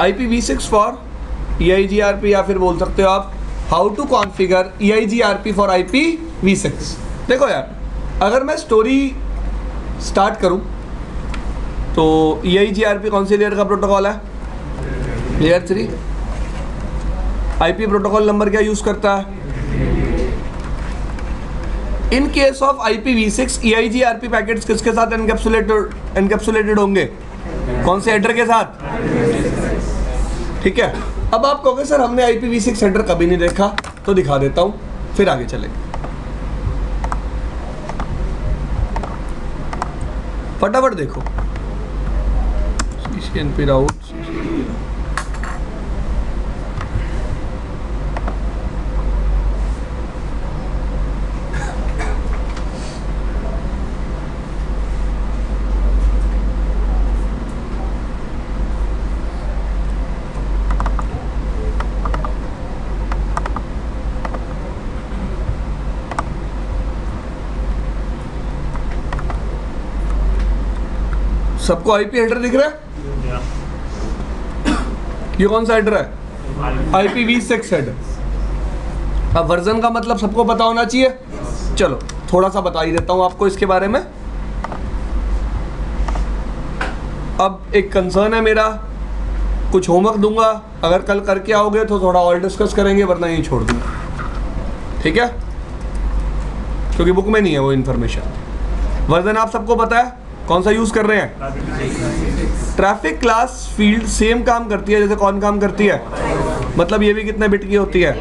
IPv6 for EIGRP, या फिर बोल सकते हो आप how to configure EIGRP for IPv6। देखो यार, अगर मैं स्टोरी स्टार्ट करूं तो EIGRP कौन सी लेयर का प्रोटोकॉल है? लेयर 3। IP प्रोटोकॉल नंबर क्या यूज करता है? In case of IPv6 EIGRP packets किसके साथ एनकैप्सुलेटेड होंगे? कौन से हेडर के साथ? ठीक है। अब आप कहोगे सर हमने IPv6 हेडर कभी नहीं देखा, तो दिखा देता हूं, फिर आगे चलेंगे। फटाफट देखो, CCNP राउट, सबको IP हेडर दिख रहा है? ये कौन सा हेडर है? IPv6 header. अब वर्जन का मतलब सबको पता होना चाहिए। चलो थोड़ा सा बता ही देता हूं आपको इसके बारे में। अब एक कंसर्न है मेरा, कुछ होमवर्क दूंगा, अगर कल करके आओगे तो थोड़ा और डिस्कस करेंगे, वरना यहीं छोड़ दूंगा, ठीक है? क्योंकि बुक में नहीं है वो इन्फॉर्मेशन। वर्जन आप सबको पता है, कौन सा यूज कर रहे हैं? ट्रैफिक क्लास फील्ड सेम काम करती है जैसे कौन काम करती है, मतलब ये भी कितने बिट की होती है।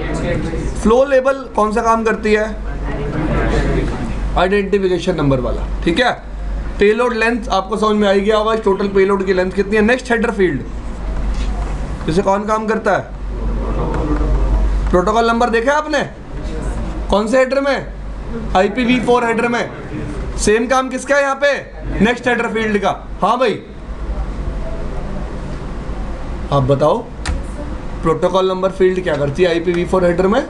फ्लो लेबल कौन सा काम करती है? आइडेंटिफिकेशन नंबर वाला, ठीक है। पेलोड लेंथ आपको समझ में आई गया होगा, टोटल पेलोड की लेंथ कितनी है। नेक्स्ट हेडर फील्ड जैसे कौन काम करता है? प्रोटोकॉल नंबर देखा आपने? कौन से हेडर में? IPv4 हेडर में। सेम काम किसका है यहाँ पे? नेक्स्ट हेडर फील्ड का। हाँ भाई, आप बताओ प्रोटोकॉल नंबर फील्ड क्या करती है IPv4 हेडर में?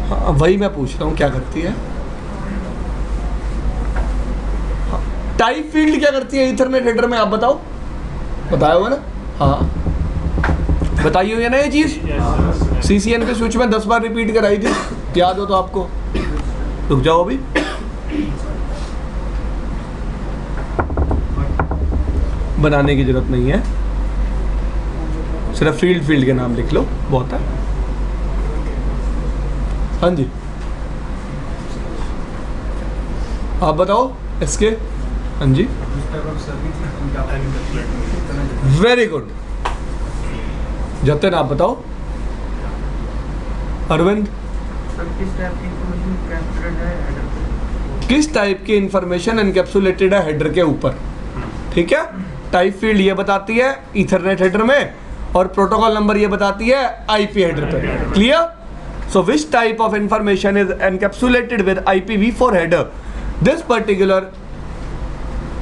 हाँ वही मैं पूछ रहा हूँ, क्या करती है? टाइप फील्ड क्या करती है इथरनेट हेडर में? आप बताओ, बताया होगा ना? हाँ बताइए ये ना ये चीज। CCNP स्विच में 10 बार रिपीट कराई थी, याद हो तो आपको। रुक जाओ अभी, बनाने की जरूरत नहीं है, सिर्फ फील्ड के नाम लिख लो, बहुत है। हाँ जी, आप बताओ इसके। हाँ जी, वेरी गुड। जतिन आप बताओ। अरविंद, किस टाइप की इंफॉर्मेशन एनकैप्सुलेटेड है हेडर के ऊपर? ठीक है, टाइप फील्ड ये बताती है ईथरनेट हेडर में, और प्रोटोकॉल नंबर ये बताती है IP हेडर पे। Clear? So which type of information is encapsulated with IPv4 header? This particular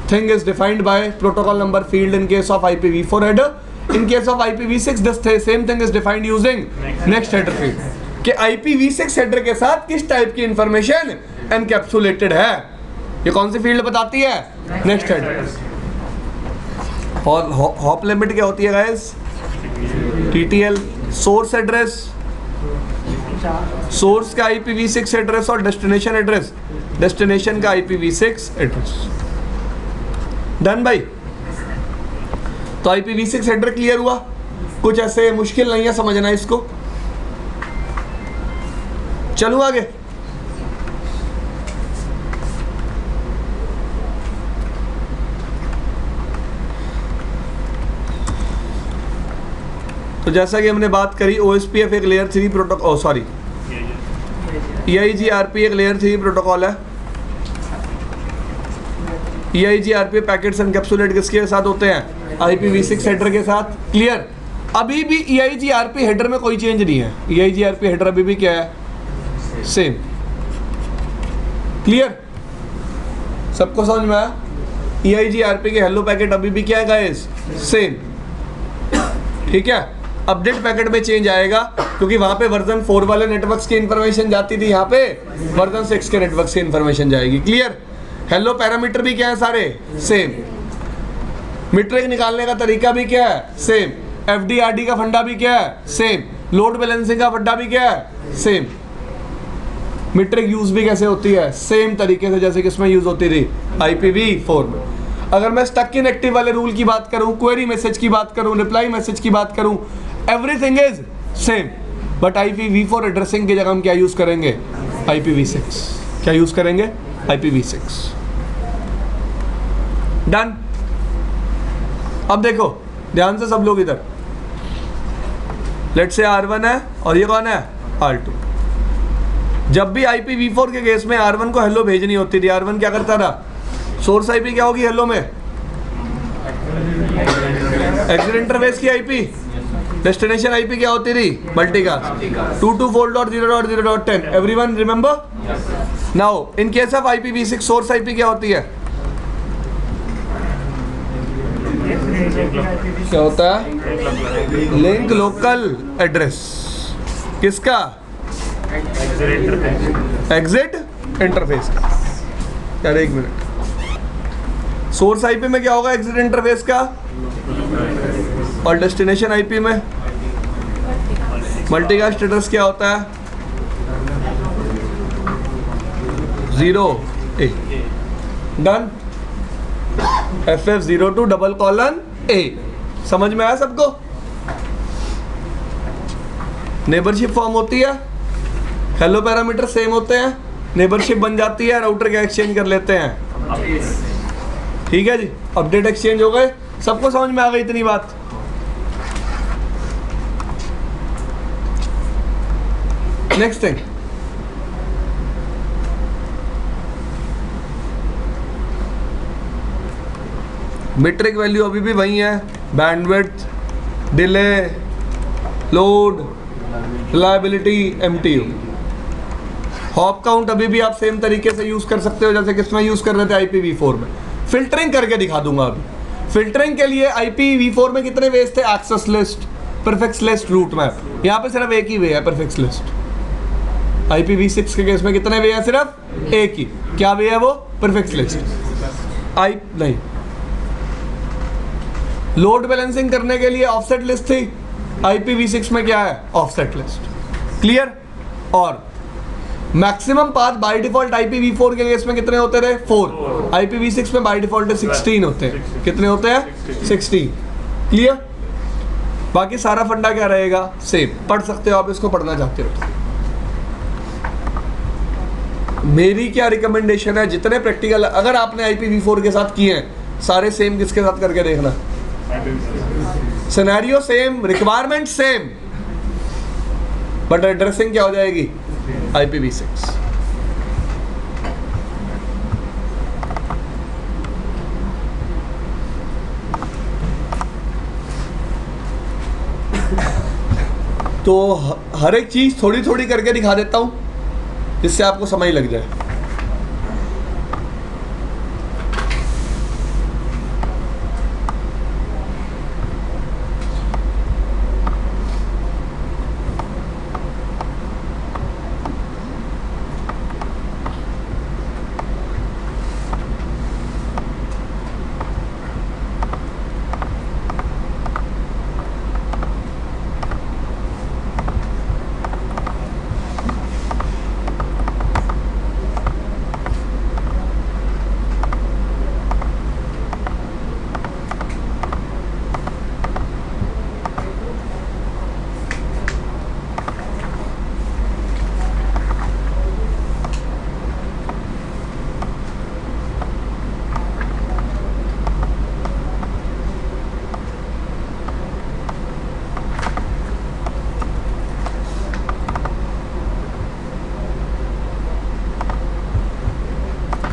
thing is defined by protocol number field in case of IPv4 header. In case of IPv6 this same thing is defined using next header field. कि IPv6 header के साथ किस type की information encapsulated है, ये कौन सी field बताती है? Next header. और हॉप लिमिट क्या होती है guys? TTL। Source address, source का IPv6 एड्रेस और डेस्टिनेशन एड्रेस, डेस्टिनेशन का IPv6 एड्रेस। डन भाई। तो IPv6 हेडर क्लियर हुआ, कुछ ऐसे मुश्किल नहीं है समझना इसको। चलूं आगे। तो जैसा कि हमने बात करी, OSPF एक लेयर 3 प्रोटोकॉल, सॉरी EIGRP एक लेयर 3 प्रोटोकॉल है। EIGRP पैकेट्स एनकैप्सुलेट किसके साथ होते हैं? IPv6 हेडर के साथ। क्लियर? अभी भी EIGRP हेडर में कोई चेंज नहीं है। EIGRP हेडर अभी भी क्या है? सेम। क्लियर? सबको समझ में आया? EIGRP के हेलो पैकेट अभी भी क्या है गाइस? सेम। ठीक है, अपडेट पैकेट में चेंज आएगा क्योंकि वहां पे वर्जन 4 वाले नेटवर्क्स की इंफॉर्मेशन जाती थी, यहाँ पे वर्जन 6 के नेटवर्क्स की इंफॉर्मेशन जाएगी। क्लियर? हेलो पैरामीटर भी क्या है सारे सेम, मीट्रिक निकालने का तरीका भी क्या है सेम, एफडीआरडी का फंडा भी क्या है सेम, लोड बैलेंसिंग का फंडा भी क्या है सेम, मीट्रिक यूज भी कैसे होती है सेम तरीके से जैसे किसमें यूज होती थी IPv4 में। अगर मैं स्टक इन एक्टिव वाले रूल की बात करूं, क्वेरी मैसेज की बात करूं, रिप्लाई मैसेज की बात करूं, everything is same, but IPv4 addressing की जगह हम क्या यूज करेंगे IPv6। क्या यूज करेंगे IPv6। डन। अब देखो ध्यान से सब लोग इधर, लेट्स से R1 है और ये कौन है R2। जब भी IPv4 के केस में R1 को हेलो भेजनी होती थी, R1 क्या करता था, सोर्स IP क्या होगी हेलो में, एग्जिट इंटरफेस की IP, डेस्टिनेशन IP क्या होती थी multicast 224.0.0.10। Everyone remember. Now in case of IPv6 source IP क्या होती है, क्या होता है लिंक लोकल एड्रेस, किसका एग्जिट इंटरफेस का। यार एक मिनट, सोर्स IP में क्या होगा एग्जिट इंटरफेस का, और डेस्टिनेशन IP में मल्टीकास्ट एड्रेस क्या होता है 0A। डन। FF02:A। समझ में आया सबको। नेबरशिप फॉर्म होती है, हेलो पैरामीटर सेम होते हैं, नेबरशिप बन जाती है, राउटर क्या एक्सचेंज कर लेते हैं। ठीक है जी, अपडेट एक्सचेंज हो गए, सबको समझ में आ गई इतनी बात। नेक्स्ट थिंग, मीट्रिक वैल्यू अभी भी वही है, bandwidth, delay, load, reliability, MTU। Hop count अभी भी आप सेम तरीके से यूज कर सकते हो जैसे किसमें यूज कर रहे थे IPv4 में। फिल्टरिंग करके दिखा दूंगा अभी। फिल्टरिंग के लिए IPv4 में कितने वेज थे, access list, prefix list, route map. यहाँ पे सिर्फ एक ही वे है प्रीफिक्स लिस्ट। IPv6 के केस में कितने वे है, सिर्फ एक ही। क्या वे है वो, प्रीफिक्स लिस्ट। नहीं, लोड बैलेंसिंग करने के लिए ऑफसेट लिस्ट थी, IPv6 में क्या है ऑफसेट लिस्ट। क्लियर। और maximum path by default IPv4 के केस में कितने होते थे 4, IPv6 में बाय डिफॉल्ट 16 होते हैं। कितने होते हैं 16। क्लियर। बाकी सारा फंडा क्या रहेगा सेम, पढ़ सकते हो आप इसको, पढ़ना चाहते हो तो। मेरी क्या रिकमेंडेशन है, जितने प्रैक्टिकल अगर आपने IPv4 के साथ किए हैं सारे सेम किसके साथ करके देखना, scenario same, requirement same, but addressing क्या हो जाएगी IPv6। तो हर एक चीज थोड़ी थोड़ी करके दिखा देता हूं जिससे आपको समझ लग जाए।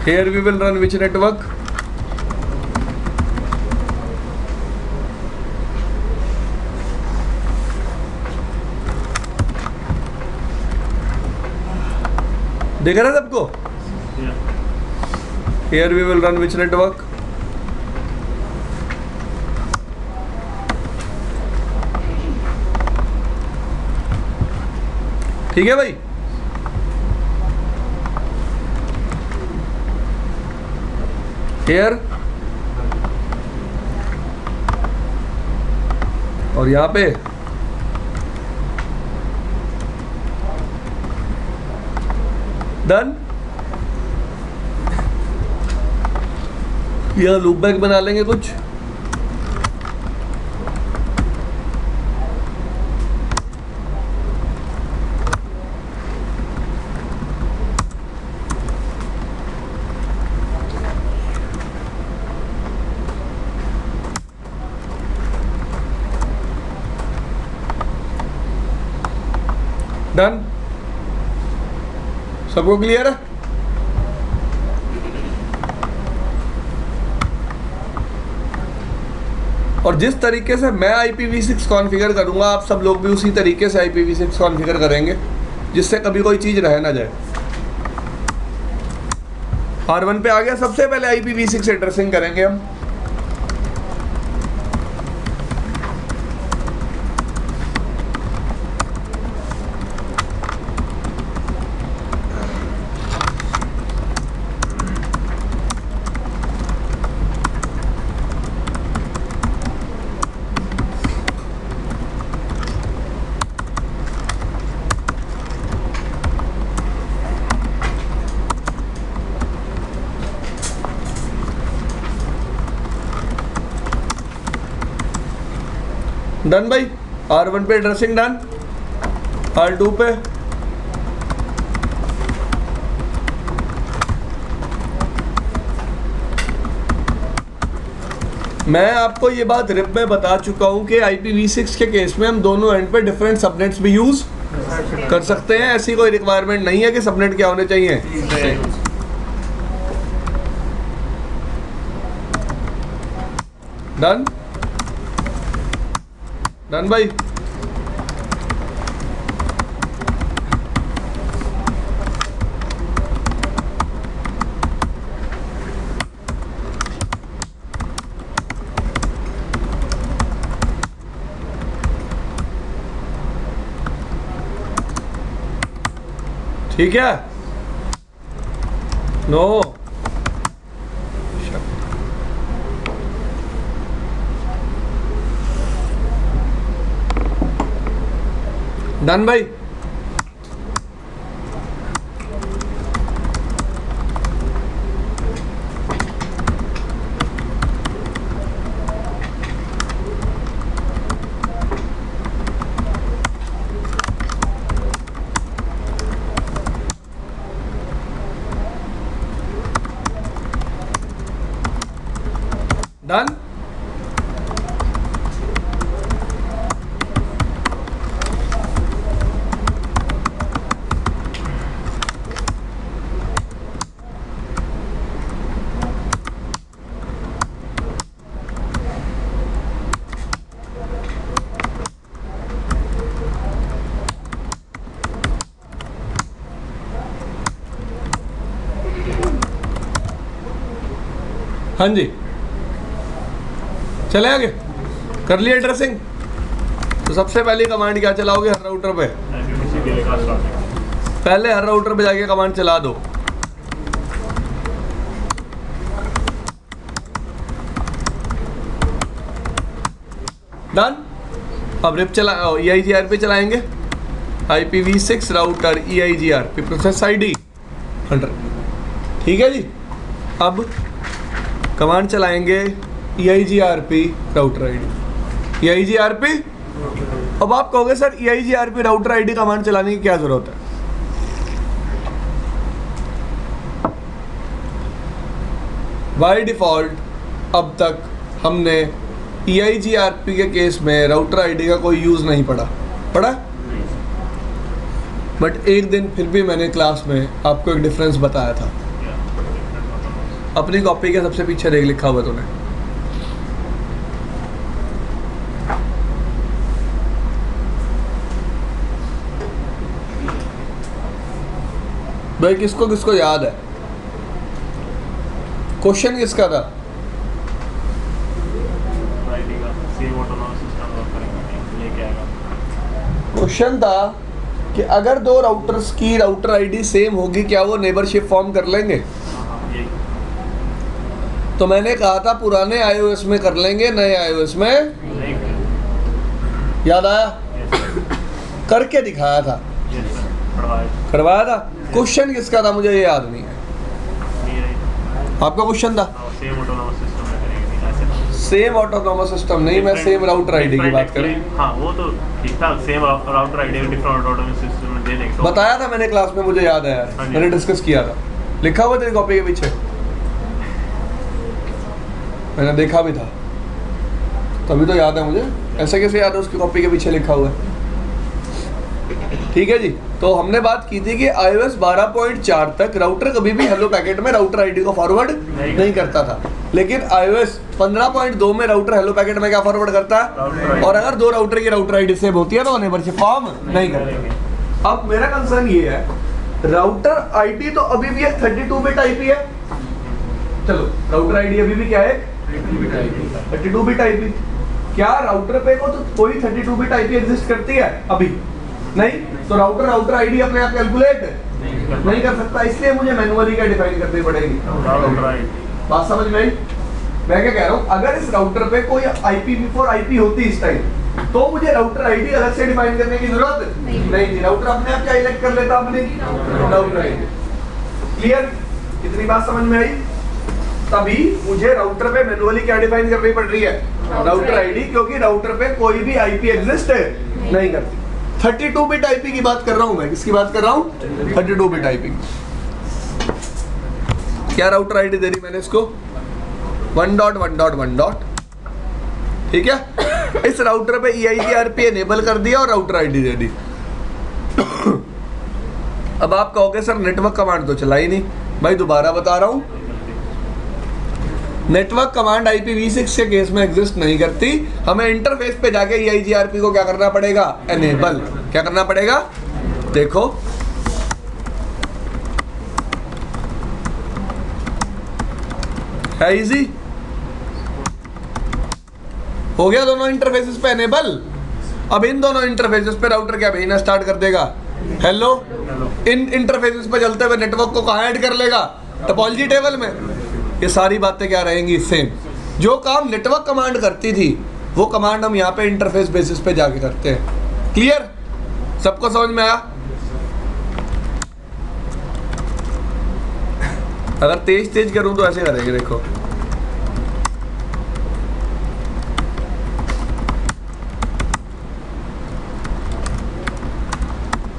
Here we will run which network? देख रहे सबको? Here we will run which network? ठीक है भाई। here और यहाँ पे डन। यह लूप बैक बना लेंगे कुछ, डन। सबको क्लियर है? और जिस तरीके से मैं IPv6 कॉन्फ़िगर करूंगा आप सब लोग भी उसी तरीके से IPv6 कॉन्फ़िगर करेंगे, जिससे कभी कोई चीज़ रह ना जाए। R1 पे आ गया। सबसे पहले IPv6 एड्रेसिंग करेंगे हम। डन भाई। R1 पे एड्रेसिंग डन। R2 पे मैं आपको ये बात रिप में बता चुका हूं कि IPv6 के केस में हम दोनों एंड पे डिफरेंट सबनेट्स भी यूज कर सकते हैं। ऐसी कोई रिक्वायरमेंट नहीं है कि सबनेट क्या होने चाहिए। डन। डन भाई। ठीक है। नो डन भाई। डन। हाँ जी, चले आगे। कर लिया एड्रेसिंग। तो सबसे पहली कमांड क्या चलाओगे हर राउटर पे? पहले हर राउटर पे जाके कमांड चला दो। डन। अब रिप चला EIGRP चलाएंगे। IPv6 router EIGRP process ID 100। ठीक है जी। अब कमांड चलाएंगे EIGRP राउटर ID। EIGRP। अब आप कहोगे sir EIGRP router ID command चलाने की क्या जरूरत है? बाय डिफॉल्ट अब तक हमने EIGRP के केस में राउटर ID का कोई यूज नहीं पढ़ा। बट एक दिन फिर भी मैंने क्लास में आपको एक डिफरेंस बताया था। अपनी कॉपी के सबसे पीछे देख, लिखा हुआ तूने। भाई किसको किसको याद है? क्वेश्चन किसका था? क्वेश्चन था कि अगर दो राउटर्स की राउटर ID सेम होगी क्या वो नेबरशिप फॉर्म कर लेंगे? तो मैंने कहा था पुराने iOS में कर लेंगे, नए iOS में याद आया? करके दिखाया था, करवाया था। क्वेश्चन किसका था मुझे ये याद नहीं है। आपका क्वेश्चन था सेम ऑटोनॉमस सिस्टम नहीं, मैं सेम राउटर आईडी की बात कर रहा हूं। हाँ वो तो ठीक था, same router ID different autonomous system में दे देंगे। बताया था मैंने क्लास में, मुझे याद है, मैंने डिस्कस किया था, लिखा हुआ तेरी कॉपी के पीछे, मैंने देखा भी था, तभी तो याद है मुझे। ऐसे कैसे याद है उसकी कॉपी के पीछे लिखा हुआ है? ठीक है जी। तो हमने बात की थी कि iOS 12.4 तक राउटर कभी भी हेलो पैकेट में राउटर आईडी को फॉरवर्ड नहीं करता था, लेकिन iOS 15.2 में राउटर हेलो पैकेट में क्या फॉरवर्ड करता है, और अगर दो राउटर की राउटर आईडी सेम होती है तो नेबरशिप फॉर्म नहीं करता। अब मेरा कंसर्न ये है, राउटर आईडी तो अभी भी 32 बिट आईपी है। चलो राउटर आईडी अभी भी क्या है, 32 बिट आईपी। क्या राउटर पे को तो कोई 32 बिट आईपी एग्जिस्ट करती है? अभी नहीं। तो राउटर आईडी अपने आप कैलकुलेट नहीं कर सकता, इसलिए मुझे मैनुअली क्या डिफाइन करनी पड़ेगी, बात समझ में आई? मैं क्या कह रहा हूँ, अगर इस राउटर पे कोई IPv4 आईपी होती इस टाइम, तो मुझे राउटर आईडी अलग से डिफाइन करने की जरूरत नहीं थी। राउटर अपने आप क्या इलेक्ट कर लेता अपनी राउटर आईडी। क्लियर? कितनी बात समझ में आई? तभी मुझे राउटर पे मैनुअली क्या डिफाइन करनी पड़ रही है, राउटर आईडी, क्योंकि राउटर पे कोई भी आईपी एग्जिस्ट नहीं करती। 32 बिट आईपी की बात कर रहा हूं मैं। किसकी बात कर रहा हूं? 32 बिट आईपी। क्या राउटर आईडी दे दी मैंने इसको? 1.1.1. ठीक है। इस राउटर पे EIGRP एनेबल कर दिया और राउटर आईडी दे दी। अब आप कहोगे सर नेटवर्क कमांड तो चला ही नहीं। भाई दोबारा बता रहा हूं, नेटवर्क कमांड IPv6 के केस में एग्जिस्ट नहीं करती। हमें इंटरफेस पे जाके EIGRP को क्या करना पड़ेगा, एनेबल। क्या करना पड़ेगा? देखो है इजी, हो गया दोनों इंटरफेसेस पे एनेबल। अब इन दोनों इंटरफेसेस पे राउटर क्या भेजना स्टार्ट कर देगा, हेलो। इन इंटरफेसेस पे चलते हुए नेटवर्क को कहाँ ऐड कर लेगा, टोपोलॉजी टेबल में। ये सारी बातें क्या रहेंगी, सेम। जो काम नेटवर्क कमांड करती थी वो कमांड हम यहाँ पे इंटरफेस बेसिस पे जाके करते हैं। क्लियर? सबको समझ में आया? अगर तेज तेज करूं तो ऐसे करेंगे, देखो।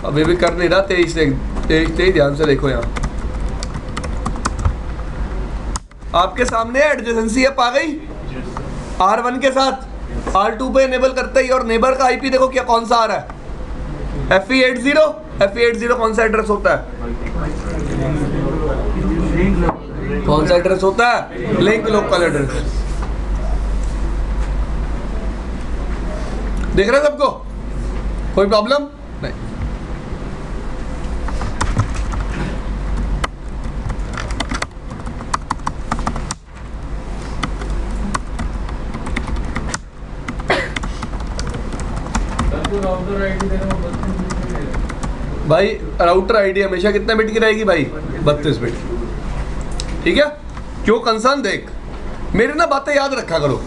अभी भी कर नहीं रहा, तेज तेज ध्यान से देखो। यहाँ आपके सामने एडजेसेंसी ऐप आ गई R1 के साथ, R2 पे एनेबल करते ही, और नेबर का आईपी देखो क्या कौन सा आ रहा है, FE80 कौन सा एड्रेस होता है, कौन सा एड्रेस होता है, लिंक लोकल एड्रेस। देख रहे हैं सबको? कोई प्रॉब्लम नहीं। भाई राउटर आईडी हमेशा कितने बिट की रहेगी भाई, 32 बिट। ठीक है? क्यों कंसर्न देख, मेरी ना बातें याद रखा करो।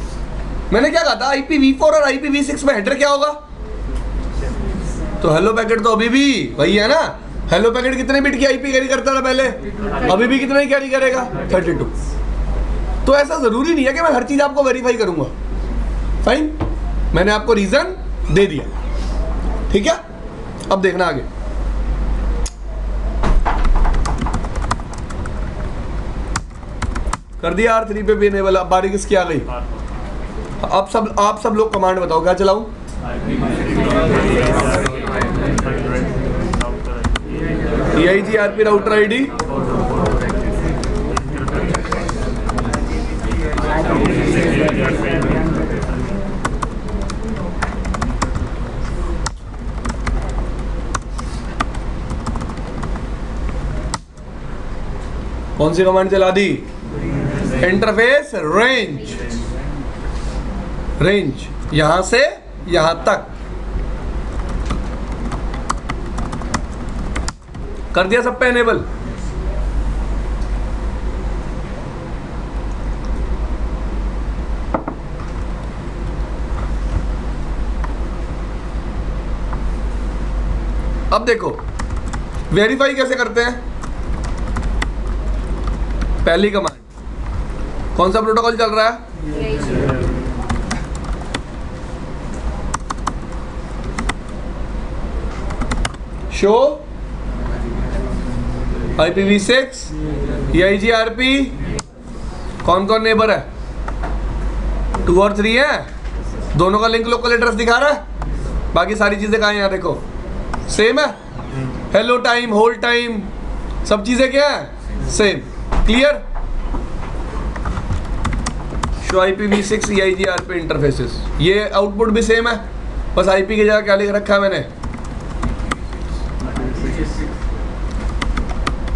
मैंने क्या कहा था, IPv4 और IPv6 में हेडर क्या होगा, तो हेलो पैकेट तो अभी भी वही है ना। हेलो पैकेट कितने बिट की आईपी कैरी करता था पहले, अभी भी कितने कैरी करेगा, 32। तो ऐसा जरूरी नहीं है कि मैं हर चीज आपको वेरीफाई करूंगा। फाइन, मैंने आपको रीजन दे दिया। ठीक है? अब देखना आगे। कर दिया R3 पे भी इनेबल। अब बारी किसकी आ गई? अब आप सब लोग कमांड बताओ, क्या चलाऊं? EIGRP राउटर आईडी, कौन सी कमांड चला दी? इंटरफेस रेंज, यहां से यहां तक कर दिया सब पे एनेबल। अब देखो वेरीफाई कैसे करते हैं। पहली कमांड, कौन सा प्रोटोकॉल चल रहा है? Show IPv6 EIGRP। कौन कौन नेबर है? 2 और 3 है, दोनों का लिंक लोकल एड्रेस दिखा रहा है। बाकी सारी चीजें कहाँ हैं? यहाँ देखो सेम है, हेलो टाइम, होल्ड टाइम, सब चीजें क्या है? Same. Clear? Show IPv6 EIGRP interfaces, ये आउटपुट भी सेम है, बस IP की जगह क्या लिख रखा है मैंने?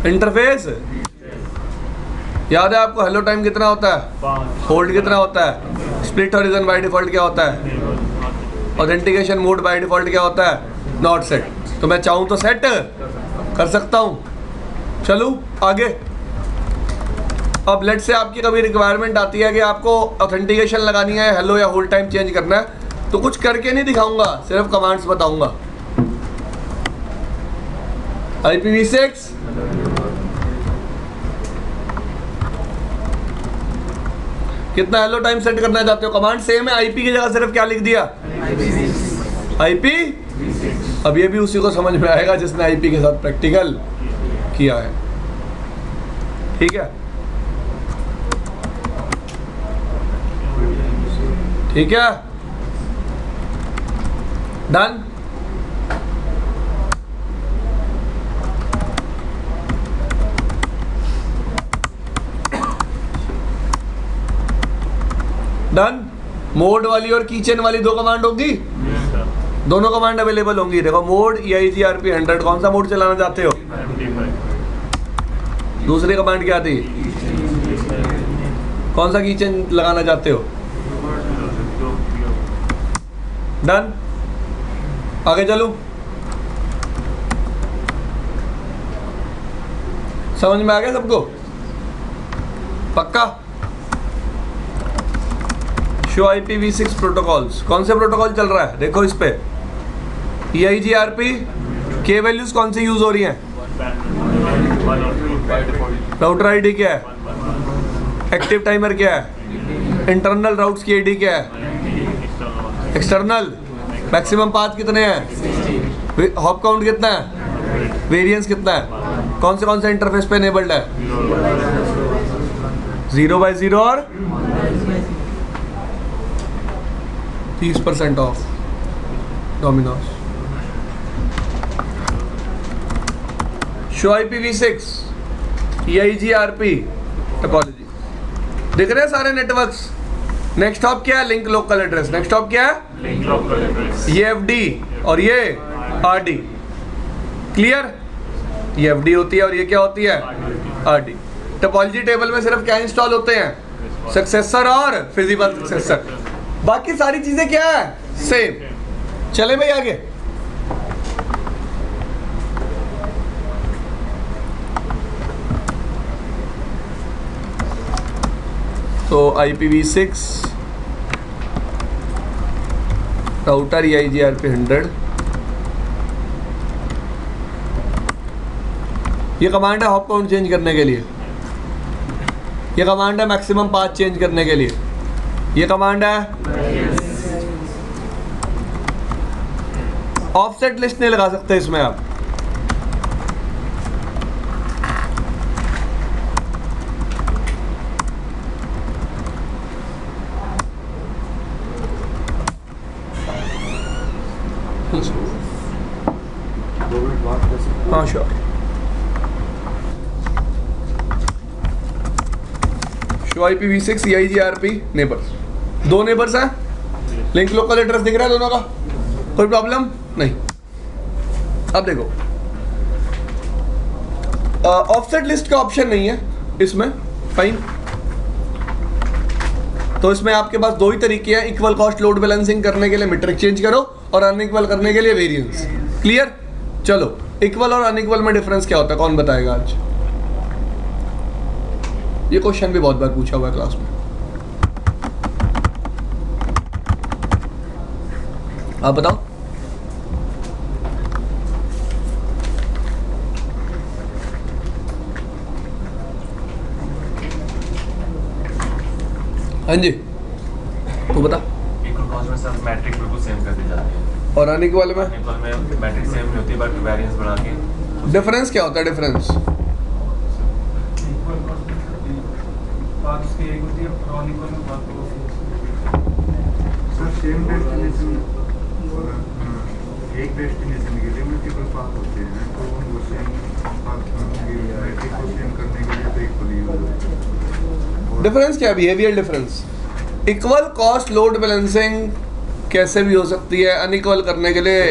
इंटरफेस। याद है आपको हेलो टाइम कितना होता है? 5 होल्ड कितना होता है? स्प्लिट हॉरिजन बाय डिफॉल्ट क्या होता है? ऑथेंटिकेशन मोड बाय डिफॉल्ट क्या होता है? Not set. तो मैं चाहूँ तो सेट कर सकता हूँ। चलूँ आगे। अब लेट से आपकी कभी रिक्वायरमेंट आती है कि आपको ऑथेंटिकेशन लगानी है, हेलो या होल्ड टाइम चेंज करना है, तो कुछ करके नहीं दिखाऊंगा, सिर्फ कमांड्स बताऊंगा। IPv6 कितना हेलो टाइम सेट करना चाहते हो? कमांड सेम है, IP की जगह सिर्फ क्या लिख दिया? IP। अब ये भी उसी को समझ में आएगा जिसने IP के साथ प्रैक्टिकल किया है। ठीक है, ठीक है, डन। डन। मोड वाली और कीचेन वाली 2 कमांड होगी, दोनों कमांड अवेलेबल होंगी। देखो मोड EIGRP 100, कौन सा मोड चलाना चाहते हो? दूसरी कमांड क्या थी? कौन सा कीचेन लगाना चाहते हो? डन। आगे चलूं? समझ में आ गया सबको? पक्का? शो IPv6 प्रोटोकॉल्स, कौन से प्रोटोकॉल चल रहा है? देखो इस पे EIGRP, के वैल्यूज कौन सी यूज हो रही हैं? राउटर आईडी क्या है? एक्टिव टाइमर क्या है? इंटरनल राउट्स की आईडी क्या है? एक्सटर्नल। मैक्सिमम पाथ कितने हैं? हॉप काउंट कितना है? वेरिएंस कितना है? कौन से इंटरफेस पे एनेबल्ड है? 0/0 और 30% of Domino's. Show IPv6 EIGRP topology दिख रहे हैं सारे नेटवर्क्स। नेक्स्ट हॉप क्या है? Link local address. Next hop क्या है? Link local address. ये FD और ये RD। क्लियर? ये FD होती है और ये क्या होती है? RD। टोपोलॉजी टेबल में सिर्फ क्या इंस्टॉल होते हैं? सक्सेसर और फिजिबल सक्सेसर। बाकी सारी चीजें क्या है? सेम। चले भाई आगे। तो IPv6 राउटर EIGRP 100, ये कमांड है हॉप काउंट चेंज करने के लिए, ये कमांड है मैक्सिमम पाथ चेंज करने के लिए, ये कमांड है ऑफसेट लिस्ट नहीं लगा सकते इसमें आप। हाँ sure. Show IPv6 EIGRP neighbours, 2 neighbours हैं, लिंक लोकल एड्रेस दिख रहा है दोनों का, कोई प्रॉब्लम नहीं। अब देखो ऑफसेट लिस्ट का ऑप्शन नहीं है इसमें, फाइन। तो इसमें आपके पास 2 ही तरीके हैं, इक्वल कॉस्ट लोड बैलेंसिंग करने के लिए मीट्रिक चेंज करो और अनइक्वल करने के लिए वेरिएंस। क्लियर? चलो इक्वल और अनइक्वल में डिफरेंस क्या होता है कौन बताएगा आज? ये क्वेश्चन भी बहुत बार पूछा हुआ है क्लास में। आप बताओ। हाँ जी, तू बता। इक्वल कॉस्ट में सब मैट्रिक बिल्कुल सेम कर दी जाती है, और अनइक्वल में इक्वल में मैट्रिक सेम नहीं होती बट वेरिएंस बढ़ा के। डिफरेंस क्या होता है? डिफरेंस बात उसकी एक होती है और अनइक्वल में बात होती सर सेम डेस्टिनेशन और एक डेस्टिनेशन के लिए मल्टीपल पाथ होते हैं, तो उनको सेम पाथ मैट्रिक को सेम करने के लिए तो इक्वल यूज होता है। डिफरेंस क्या? Behaviour difference. Equal cost load balancing कैसे भी हो सकती है। अनइक्वल करने के लिए,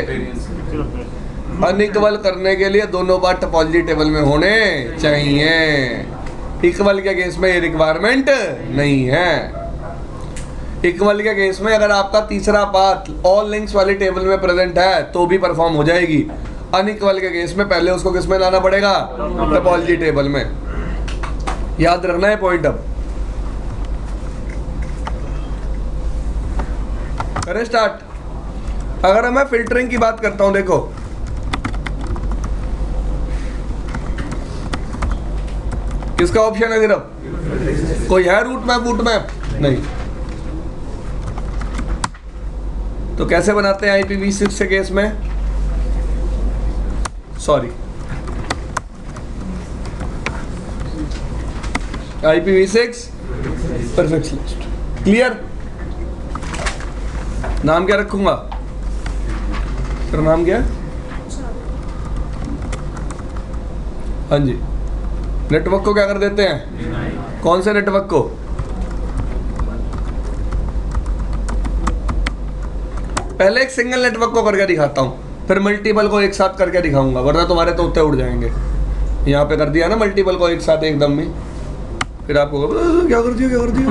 अनइक्वल करने के लिए दोनों बार टोपोलॉजी टेबल में होने चाहिए। इक्वल के केस में ये रिक्वायरमेंट नहीं है। इक्वल के केस में अगर आपका तीसरा पाथ ऑल लिंक्स वाली टेबल में प्रेजेंट है तो भी परफॉर्म हो जाएगी। अनइक्वल के केस में पहले उसको किस में लाना पड़ेगा? टोपोलॉजी टेबल में। याद रखना है पॉइंट। अब करें स्टार्ट। अगर मैं फिल्टरिंग की बात करता हूं, देखो किसका ऑप्शन है? सिर्फ कोई है रूट मैप? वूट मैप नहीं। तो कैसे बनाते हैं IPv6 के केस में? Sorry, IPv6 perfect list. Clear? नाम क्या रखूंगा? तेरा नाम क्या है? हाँ जी। नेटवर्क को क्या कर देते हैं? कौन से नेटवर्क को? पहले एक सिंगल नेटवर्क को करके दिखाता हूं, फिर मल्टीपल को एक साथ करके दिखाऊंगा, वरना तुम्हारे तो उत्ते उड़ जाएंगे। यहाँ पे कर दिया ना मल्टीपल को एक साथ एकदम में, फिर आपको क्या कर दिया, क्या कर दिया,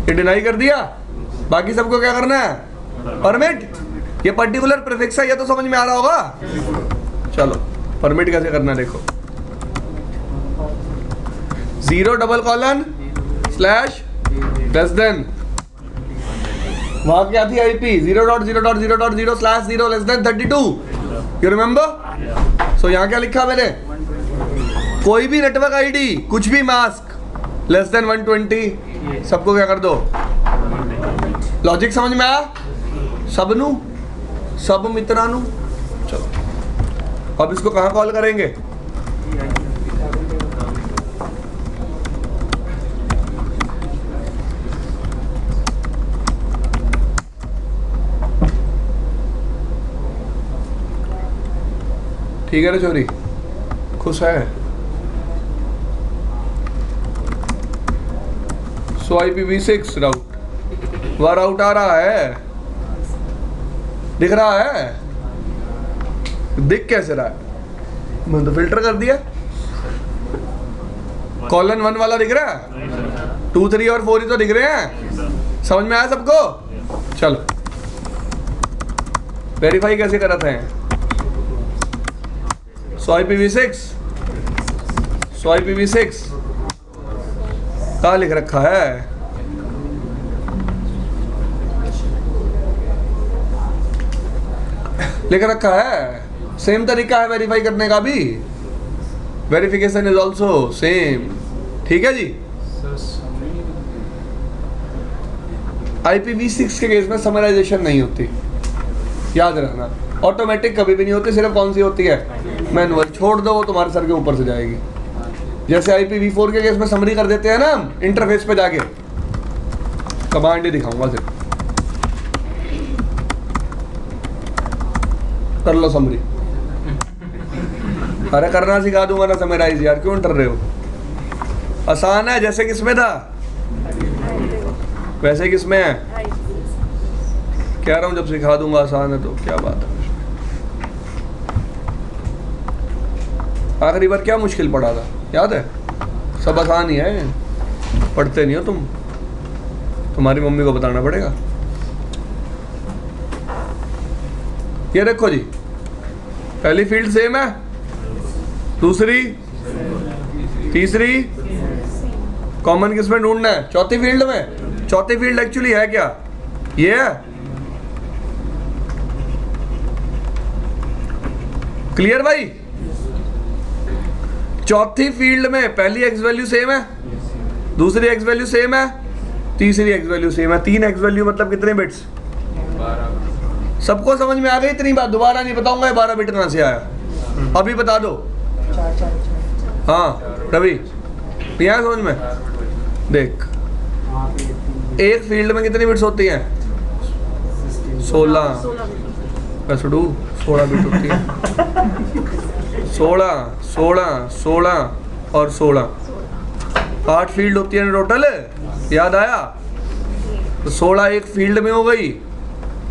ये डिनाई कर दिया। बाकी सबको क्या करना है? परमिट। ये पर्टिकुलर प्रीफिक्स है, ये तो समझ में आ रहा होगा। चलो परमिट कैसे करना है देखो। 0:// वहां क्या थी? IP 0.0.0.0/0 you remember? सो यहाँ क्या लिखा मैंने? कोई भी नेटवर्क आईडी, कुछ भी मास्क <120 सबको क्या कर दो? लॉजिक समझ में आया? सबनू, सब मित्रानु। चलो अब इसको कहाँ कॉल करेंगे? ठीक है ना चोरी? खुश है? सो IPv6 राउट, वह राउट आ रहा है, दिख रहा है? दिख कैसे रहा है? मैंने तो फिल्टर कर दिया। कॉलन 1 वाला दिख रहा है, 2, 3 और 4 ही तो दिख रहे हैं। समझ में आया सबको? चलो वेरीफाई कैसे कराते हैं? सो IPv6 कहाँ लिख रखा है? लिख रखा है। सेम तरीका है वेरीफाई करने का भी। Verification is also same. ठीक है जी। IPv6 के केस में समराइजेशन नहीं होती, याद रखना। ऑटोमेटिक कभी भी नहीं होती, सिर्फ कौन सी होती है? मैनुअल। छोड़ दो, वो तुम्हारे सर के ऊपर से जाएगी। जैसे IPv4 के केस में समरी कर देते हैं ना हम इंटरफेस पे जाके। कमांड ही दिखाऊंगा सिर्फ, कर लो समरी। अरे करना सिखा दूंगा ना समराइज, यार क्यों डर रहे हो? आसान है, जैसे किसमें था वैसे किसमें है। कह रहा हूं जब सिखा दूंगा आसान है तो क्या बात है। आखिरी बार क्या मुश्किल पड़ा था याद है? सब आसान ही है, पढ़ते नहीं हो तुम, तुम्हारी मम्मी को बताना पड़ेगा। ये देखो जी, पहली फील्ड सेम है, दूसरी, तीसरी, कॉमन किसमें ढूंढना है? चौथी फील्ड में। चौथी फील्ड एक्चुअली है क्या? ये है। क्लियर भाई? चौथी फील्ड में पहली एक्स वैल्यू सेम है, दूसरी एक्स वैल्यू सेम है, तीसरी एक्स वैल्यू सेम है। 3 एक्स वैल्यू मतलब कितने बिट्स? सबको समझ में आ गई इतनी बात? दोबारा नहीं बताऊंगा ये 12 बिट कहाँ से आया, अभी बता दो। हाँ रवि, यहाँ समझ में देख, एक फील्ड में कितनी बिट्स होती हैं? 16 बिट होती है। 16 16 16 और 16, 8 फील्ड होती है टोटल, याद आया? तो 16 एक फील्ड में हो गई,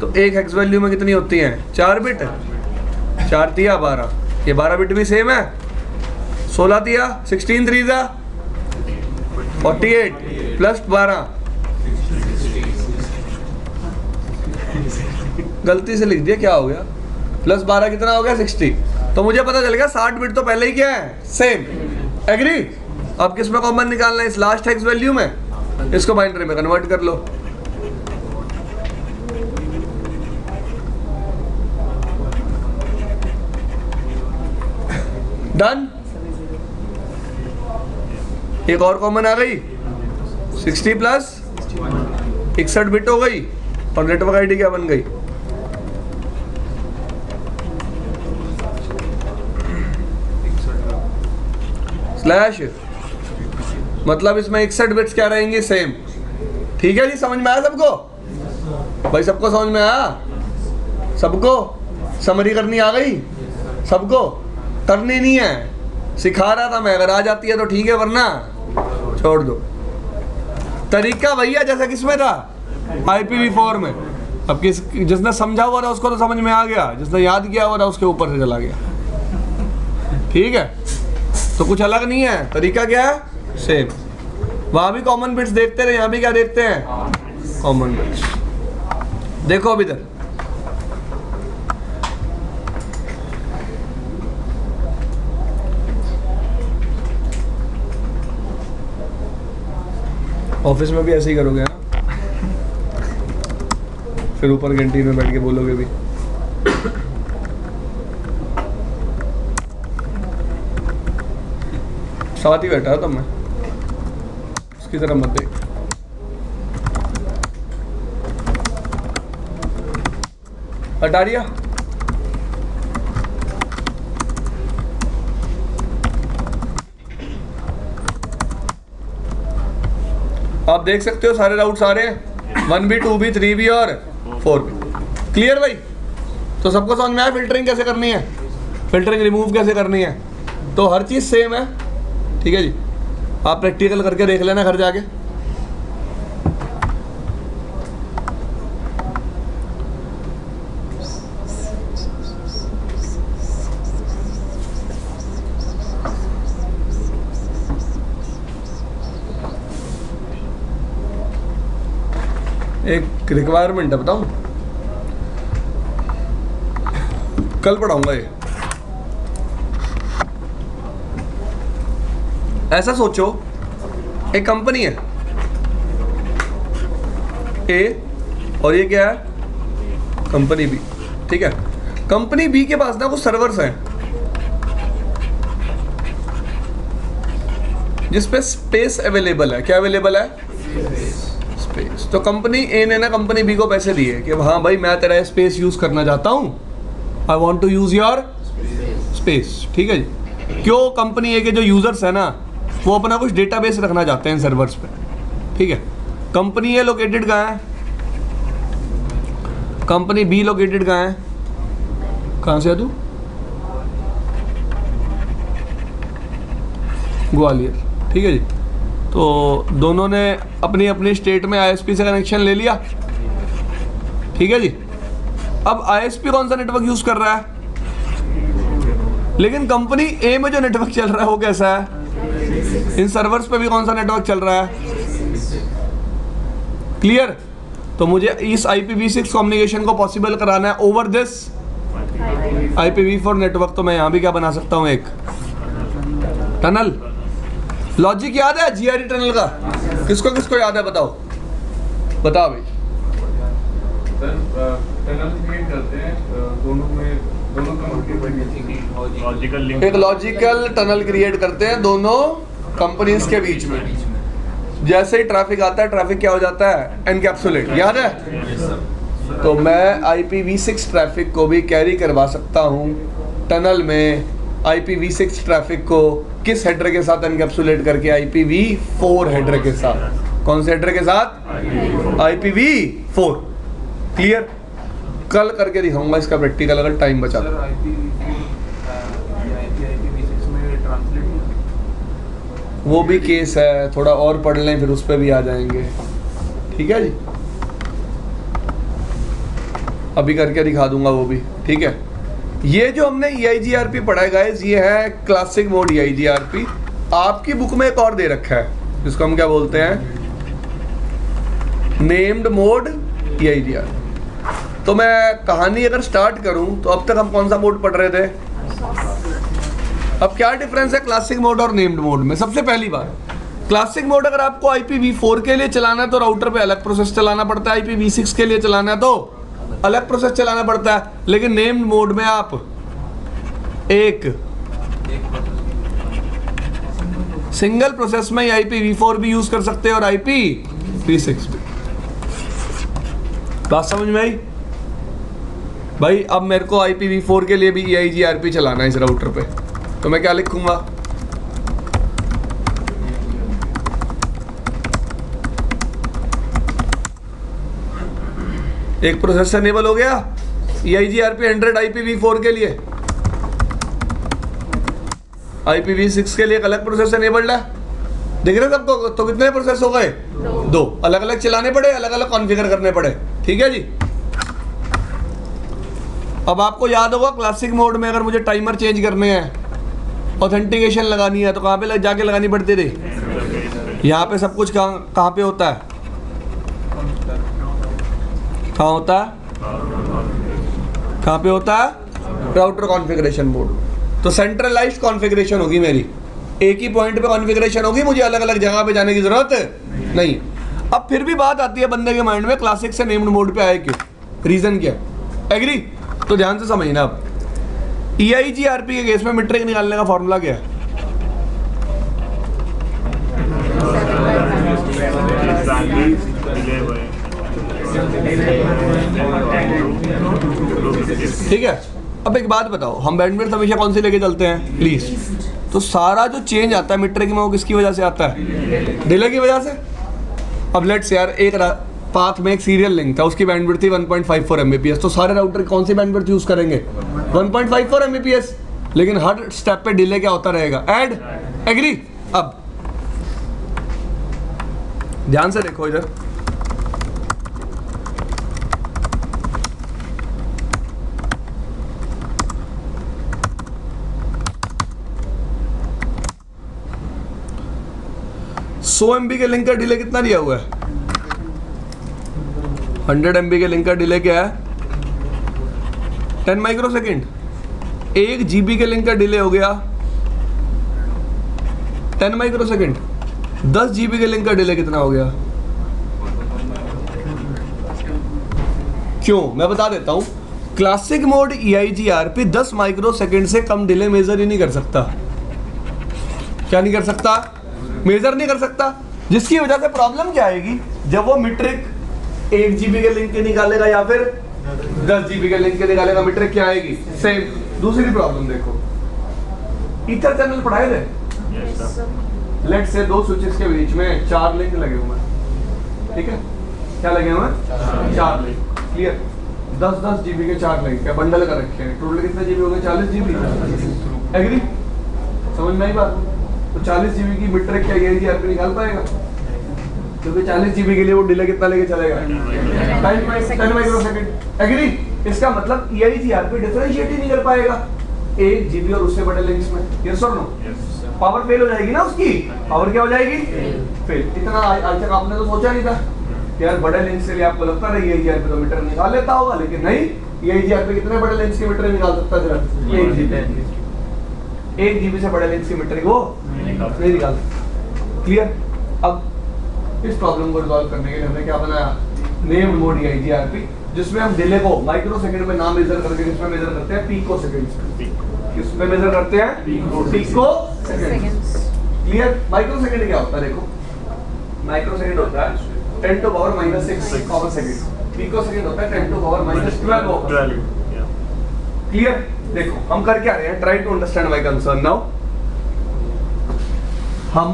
तो एक एक्स वैल्यू में कितनी होती हैं? 4 बिट। 4 दिया 12, ये 12 बिट भी सेम है। 16 दिया 16 3 जा 48 प्लस 12, गलती से लिख दिया, क्या हो गया? प्लस 12 कितना हो गया? 60। तो मुझे पता चल गया 60 बिट तो पहले ही क्या है? सेम। एग्री? अब किस में कॉमन निकालना है? इस लास्ट एक्स वैल्यू में, इसको बाइनरी में कन्वर्ट कर लो। डन। एक और कॉमन आ गई, 60 प्लस 61 बिट हो गई, और नेटवर्क आईडी क्या बन गई? स्लैश, मतलब इसमें 61 बिट्स क्या रहेंगे? सेम। ठीक है जी, समझ में आया सबको? भाई सबको समझ में आया? सबको समरी करनी आ गई? सबको करनी नहीं है, सिखा रहा था मैं, अगर आ जाती है तो ठीक है, वरना छोड़ दो। तरीका वही है जैसा किसमें था? IPv4 में। अब जिसने समझा हुआ था उसको तो समझ में आ गया, जिसने याद किया हुआ था उसके ऊपर से चला गया। ठीक है, तो कुछ अलग नहीं है, तरीका क्या है? सेम। वहां भी कॉमन बिट्स देखते रहे, यहाँ भी क्या देखते हैं? Common bits. देखो अब इधर, ऑफिस में भी ऐसे ही करोगे ना? फिर ऊपर कैंटीन में बैठ के बोलोगे भी। साथ ही बैठा था मैं, उसकी तरह मत देख। हटा दिया। आप देख सकते हो सारे राउट्स आ रहे हैं, 1B 2B 3B और 4B। क्लियर भाई? तो सबको समझ में आया फिल्टरिंग कैसे करनी है, फिल्टरिंग रिमूव कैसे करनी है? तो हर चीज़ सेम है। ठीक है जी, आप प्रैक्टिकल करके देख लेना घर जाके। एक रिक्वायरमेंट है, बताऊं? कल पढ़ाऊंगा ये। ऐसा सोचो, एक कंपनी है ए और ये क्या है? Company B. ठीक है, कंपनी बी के पास ना कुछ सर्वर्स हैं जिस पे स्पेस अवेलेबल है। क्या अवेलेबल है? स्पेस। तो कंपनी ए ने ना कंपनी बी को पैसे दिए कि हाँ भाई मैं तेरा स्पेस यूज करना चाहता हूँ, I want to use your space. ठीक है जी। क्यों? कंपनी ए के जो यूजर्स है ना वो अपना कुछ डेटाबेस रखना चाहते हैं सर्वर्स पे। ठीक है, कंपनी ए लोकेटेड कहाँ है? कंपनी बी लोकेटेड कहाँ है? कहाँ से है तू? ग्वालियर। ठीक है जी। तो दोनों ने अपनी अपनी स्टेट में ISP से कनेक्शन ले लिया। ठीक है जी। अब ISP कौन सा नेटवर्क यूज कर रहा है? लेकिन कंपनी ए में जो नेटवर्क चल रहा है वो कैसा है? इन सर्वर्स पे भी कौन सा नेटवर्क चल रहा है? क्लियर? तो मुझे इस IPv6 कम्युनिकेशन को पॉसिबल कराना है ओवर दिस IPv4 नेटवर्क। तो मैं यहाँ भी क्या बना सकता हूँ? एक टनल। लॉजिक याद है GRE टनल का? किसको किसको याद है? बताओ बताओ भाई। टनल क्रिएट करते हैं दोनों लॉजिकल लिंक, एक लॉजिकल टनल क्रिएट करते हैं दोनों कंपनीज के बीच में। जैसे ही ट्रैफिक आता है, ट्रैफिक क्या हो जाता है? एनकैप्सुलेट, याद है? तो मैं IPv6 ट्रैफिक को भी कैरी करवा सकता हूँ टनल में। IPv6 ट्रैफिक को किस हेडर के साथ एनकैप्सुलेट करके? IPv4 हेडर के साथ। कौन से हेडर के साथ? IPv4। क्लियर? कल करके दिखाऊंगा इसका प्रैक्टिकल, अगर टाइम बचा तो। वो भी केस है, थोड़ा और पढ़ लें फिर उस पर भी आ जाएंगे। ठीक है जी, अभी करके दिखा दूंगा वो भी। ठीक है, ये जो हमने EIGRP पढ़ा है गाइस, ये है क्लासिक मोड EIGRP। आपकी बुक में एक और दे रखा है जिसको हम क्या बोलते हैं? Named mode EIGRP। तो मैं कहानी अगर स्टार्ट करूं तो अब तक हम कौन सा मोड पढ़ रहे थे? अब क्या डिफरेंस है क्लासिक मोड और नेम्ड मोड में? सबसे पहली बात, क्लासिक मोड अगर आपको IPv4 के लिए चलाना है तो राउटर पे अलग प्रोसेस चलाना पड़ता है, IPv6 के लिए चलाना है तो अलग प्रोसेस चलाना पड़ता है। लेकिन नेम्ड मोड में आप एक सिंगल प्रोसेस में IPv4 भी यूज कर सकते हैं और IPv6 भी। बात समझ में आई भाई? अब मेरे को IPv4 के लिए भी EIGRP चलाना है इस राउटर पे, तो मैं क्या लिखूंगा? एक प्रोसेस एनेबल हो गया EIGRP 100 IPv4 के लिए, IPv6 के लिए एक अलग प्रोसेस एनेबल्ड है। देख रहे सबको? तो कितने प्रोसेस हो गए? दो। अलग अलग चलाने पड़े, अलग अलग कॉन्फ़िगर करने पड़े। ठीक है जी। अब आपको याद होगा क्लासिक मोड में अगर मुझे टाइमर चेंज करने हैं, ऑथेंटिकेशन लगानी है, तो कहाँ पे जाके लगानी पड़ती थी? यहाँ पे सब कुछ कहाँ पे होता है? कहाँ होता है? कहाँ पे होता है? Router configuration mode. तो सेंट्रलाइज्ड कॉन्फ़िगरेशन होगी मेरी, एक ही पॉइंट पे कॉन्फ़िगरेशन होगी, मुझे अलग अलग जगह पे जाने की जरूरत नहीं। अब फिर भी बात आती है बंदे के माइंड में, क्लासिक से नेम्ड मोड पे आए क्यों? रीजन क्या? एग्री? तो ध्यान से समझना। अब EIGRP के केस में मीट्रिक निकालने का फॉर्मूला क्या है? ठीक है। अब एक बात बताओ, हम बैंडविड्थ हमेशा कौन सी लेके चलते हैं? प्लीज। तो सारा जो चेंज आता है मीट्रिक में वो किसकी वजह से आता है? डिले की वजह से। अब लेट्स यार, एक पाथ में एक सीरियल लिंक था, उसकी बैंडविड्थ थी 1.54 Mbps, तो सारे राउटर कौन सी बैंडविड्थ यूज करेंगे? 1.54 Mbps। लेकिन हर स्टेप पे डिले क्या होता रहेगा? ऐड। एग्री? अब ध्यान से देखो इधर, सौ MB के लिंक का डिले कितना दिया हुआ है? 100 MB के लिंक का डिले क्या है? 10 माइक्रोसेकंड। 1 GB के लिंक का डिले हो गया 10 माइक्रोसेकंड। 10 GB के लिंक का डिले कितना हो गया? क्यों? मैं बता देता हूं। क्लासिक मोड EIGRP 10 माइक्रोसेकंड से कम डिले मेजर ही नहीं कर सकता। क्या नहीं कर सकता? मेजर नहीं कर सकता। जिसकी वजह से प्रॉब्लम क्या आएगी? जब वो मीट्रिक 1 GB के लिंक के निकालेगा या फिर 10 GB के लिंक के निकालेगा, मीट्रिक क्या आएगी? सेम। दूसरी प्रॉब्लम देखो, ईथर चैनल पढ़ाए थे, लेट्स से 2 स्विचेस के बीच में 4 लिंक लगे हुए हैं। ठीक है, क्या लगे हुए हैं? 4 लिंक। क्लियर? 10-10 GB के 4 लिंक है, बंडल कर रखे हैं। टोटल कितने GB हो गए? 40 GB। एग्री? समझ में आई बात? तो 40 GB की मीट्रिक क्या EIGRP निकाल पाएगा? क्योंकि 40 GB के लिए वो डिले कितना लेके चलेगा? 10 माइक्रोसेकंड। एग्री? इसका मतलब EIGRP डिफरेंशिएट ही नहीं कर पाएगा 1 GB और उससे बड़े लिंक्स में। यस और नो? पावर फेल हो जाएगी ना उसकी। पावर क्या हो जाएगी? फेल। इतना आज तक आपने तो सोचा नहीं था यार, बड़े लिंक्स के लिए आपको लगता है EIGRP तो मीटर निकाल लेता होगा, लेकिन नहीं, EIGRP कितने बड़े लिंक्स के मीटर निकाल सकता है? 1 GB। 1 GB से बड़े लिंक्स की मीट्रिक वो नहीं निकाल सकता। क्लियर? अब इस प्रॉब्लम को रिजॉल्व करने के लिए हमने क्या बनाया? नेम्ड मोड EIGRP, जिसमें हम डिले को माइक्रोसेकंड में ना मेजर करके किसमें मेजर करते हैं? पिको सेकंड्स में। किसमें मेजर करते हैं? Pico seconds. क्लियर? माइक्रोसेकंड क्या होता है? देखो, माइक्रोसेकंड होता है 10 to power -6 power second, picosecond होता है 10 टू पावर -12 क्लियर। देखो हम कर क्या रहे हैं, try to understand my concern now. हम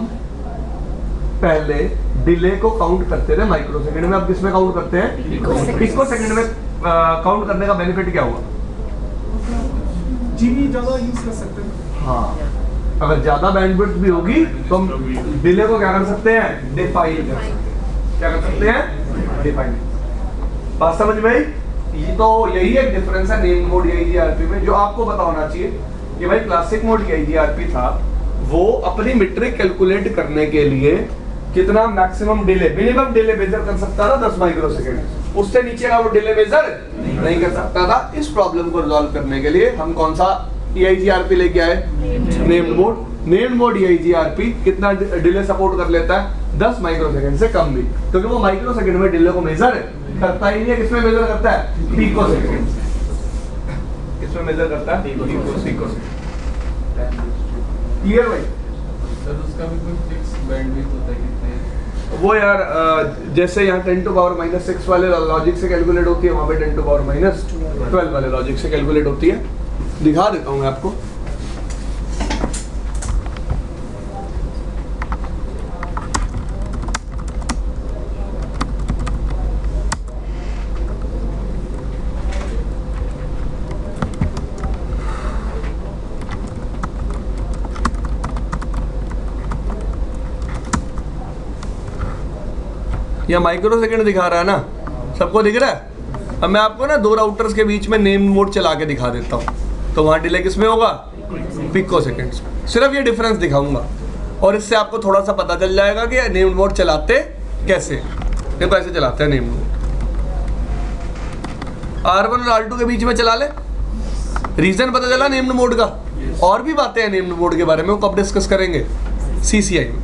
पहले डिले को काउंट करते थे माइक्रोसेकंड में, अब किस में काउंट करते हैं, पिकोसेकंड में। काउंट करने का बेनिफिट क्या हुआ, जीबी ज्यादा यूज कर सकते हैं। हाँ, अगर ज्यादा बैंडविड्थ भी होगी तो हम डिले को क्या कर सकते हैं, डिफाइन कर सकते हैं। क्या कर सकते हैं, डिफाइन। बात समझ में आई? ये तो यही एक डिफरेंस है नेम मोड EIGRP में, जो आपको पता होना चाहिए कि भाई क्लासिक मोड EIGRP था, वो अपनी मीट्रिक कैलकुलेट करने के लिए कितना maximum delay, minimum delay measure कर सकता था 10 माइक्रोसेकंड, उससे नीचे का वो डिले मेजर नहीं कर सकता था। इस प्रॉब्लम को रिजॉल्व करने के लिए हम कौन सा EIGRP लेके आए, named mode. Named mode EIGRP कितना डिले सपोर्ट कर लेता है, 10 माइक्रोसेकंड से कम भी, क्योंकि वो माइक्रोसेकंड में डिले को मेजर करता ही नहीं है। किसमें मेजर करता है, पिकोसेकंड। किसमें मेजर करता है, पिकोसेकंड। क्लियर भाई? सर उसका भी कोई फिक्स बैंडविड्थ होता है कितने? वो यार जैसे यहाँ 10 टू पावर -6 वाले लॉजिक से कैलकुलेट होती है, वहाँ पे 10 टू पावर -12 वाले लॉजिक से कैलकुलेट होती है। दिखा देता हूँ मैं आपको। यह माइक्रो सेकंड दिखा रहा है ना, सबको दिख रहा है। अब मैं आपको ना 2 राउटर्स के बीच में नेम मोड चला के दिखा देता हूँ, तो वहाँ डिले किस में होगा, पिको सेकंड्स। सिर्फ ये डिफरेंस दिखाऊंगा और इससे आपको थोड़ा सा पता चल जाएगा कि नेम मोड चलाते कैसे। देखो ऐसे चलाते हैं नेम मोड, R1 और R2 के बीच में चला ले। रीजन पता चला नेम्ड मोड का। और भी बातें हैं नेम्ड मोड के बारे में, वो कब डिस्कस करेंगे, CCI में।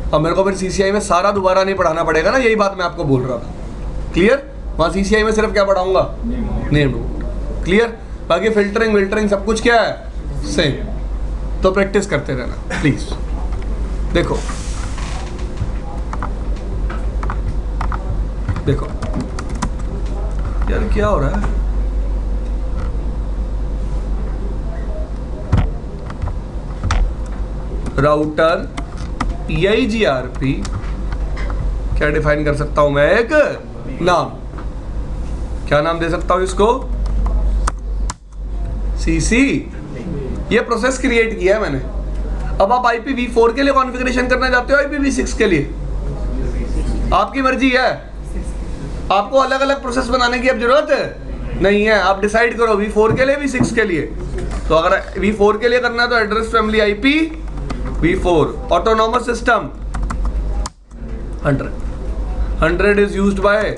अब मेरे को फिर CCI में सारा दोबारा नहीं पढ़ाना पड़ेगा ना, यही बात मैं आपको बोल रहा था। क्लियर? वहाँ CCI में सिर्फ क्या पढ़ाऊंगा, नेम्ड मोड। क्लियर? बाकी फिल्टरिंग विल्टरिंग सब कुछ क्या है, सेम। तो प्रैक्टिस करते रहना प्लीज। देखो देखो यार क्या हो रहा है, राउटर EIGRP क्या डिफाइन कर सकता हूं मैं, एक नाम। क्या नाम दे सकता हूं इसको, CC। ये प्रोसेस क्रिएट किया है मैंने। अब आप IPv4 के लिए कॉन्फ़िगरेशन करना चाहते हो, IPv6 के लिए, आपकी मर्जी है। आपको अलग अलग प्रोसेस बनाने की अब जरूरत नहीं है। आप डिसाइड करो V4 के लिए, V6 के लिए। तो अगर V4 के लिए करना है तो address family IPv4, autonomous system 100 is used by,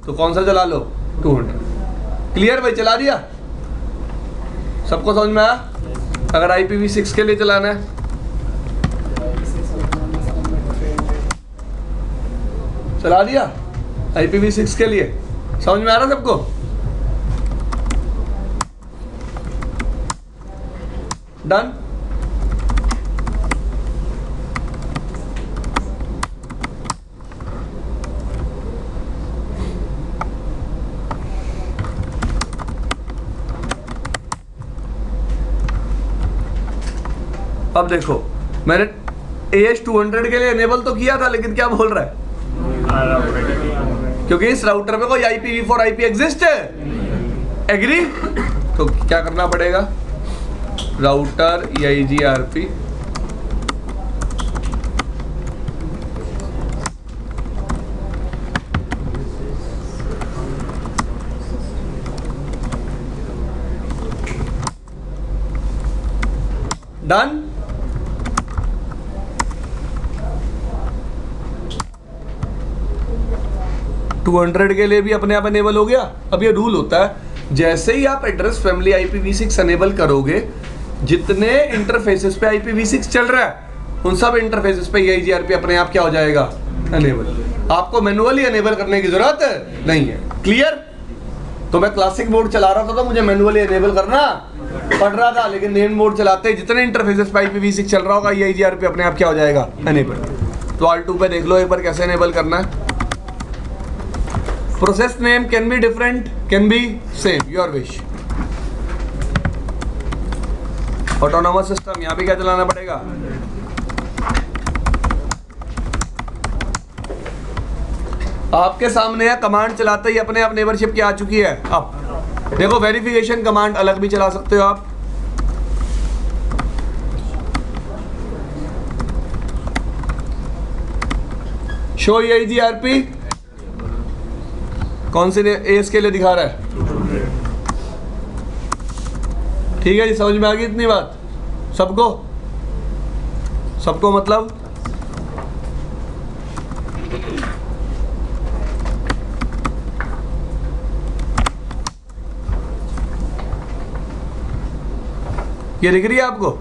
तो कौन सा चला लो, 200। क्लियर भाई? चला दिया, सबको समझ में आया? अगर IPv6 के लिए चलाना है, चला दिया IPv6 के लिए। समझ में आ रहा सबको? डन। अब देखो मैंने AS200 के लिए एनेबल तो किया था, लेकिन क्या बोल रहा है, क्योंकि इस राउटर में कोई IPv4 IP एग्जिस्ट है, एग्री? तो क्या करना पड़ेगा, राउटर EIGRP डन। $200 के लिए भी अपने आप एनेबल हो गया। अब ये रूल होता है, जैसे ही आप एड्रेस फैमिली IPv6 एनेबल करोगे, जितने इंटरफेसेस पे IPv6 चल रहा है उन सब इंटरफेसेस पे EIGRP अपने आप क्या हो जाएगा, एनेबल। आपको मैनुअली एनेबल करने की जरूरत नहीं है। क्लियर? तो मैं क्लासिक मोड चला रहा था तो मुझे मैनुअली एनेबल करना पड़ रहा था, लेकिन नेम मोड चलाते जितने इंटरफेसेस पे IPv6 चल रहा होगा EIGRP अपने आप क्या हो जाएगा, एनेबल। तो R2 पे देख लो एक बार कैसे इनेबल करना है। Process name can be different, can be same, your wish. Autonomous system, यहाँ भी क्या चलाना पड़ेगा? आपके सामने है, कमांड चलाते ही अपने आप नेबरशिप की आ चुकी है। अब देखो वेरिफिकेशन कमांड अलग भी चला सकते हो आप। शो EIGRP कौन से एस के लिए दिखा रहा है? ठीक है जी, समझ में आ गई इतनी बात सबको? सबको मतलब ये दिख रही है आपको?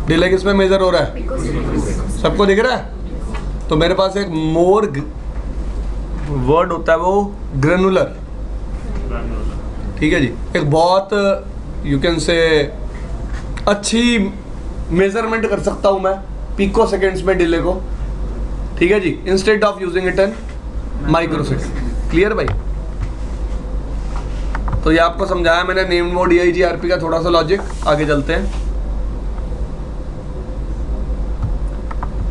डिले किस में मेजर हो रहा है? सबको दिख रहा है? तो मेरे पास एक मोर वर्ड होता है, वो ग्रेनुलर। ठीक है जी, एक बहुत यू कैन से अच्छी मेजरमेंट कर सकता हूं मैं पिको सेकेंड्स में डिले को। ठीक है जी, instead of using it in microsecond. Clear भाई? तो ये आपको समझाया मैंने नेम्ड मोड EIGRP का थोड़ा सा लॉजिक। आगे चलते हैं।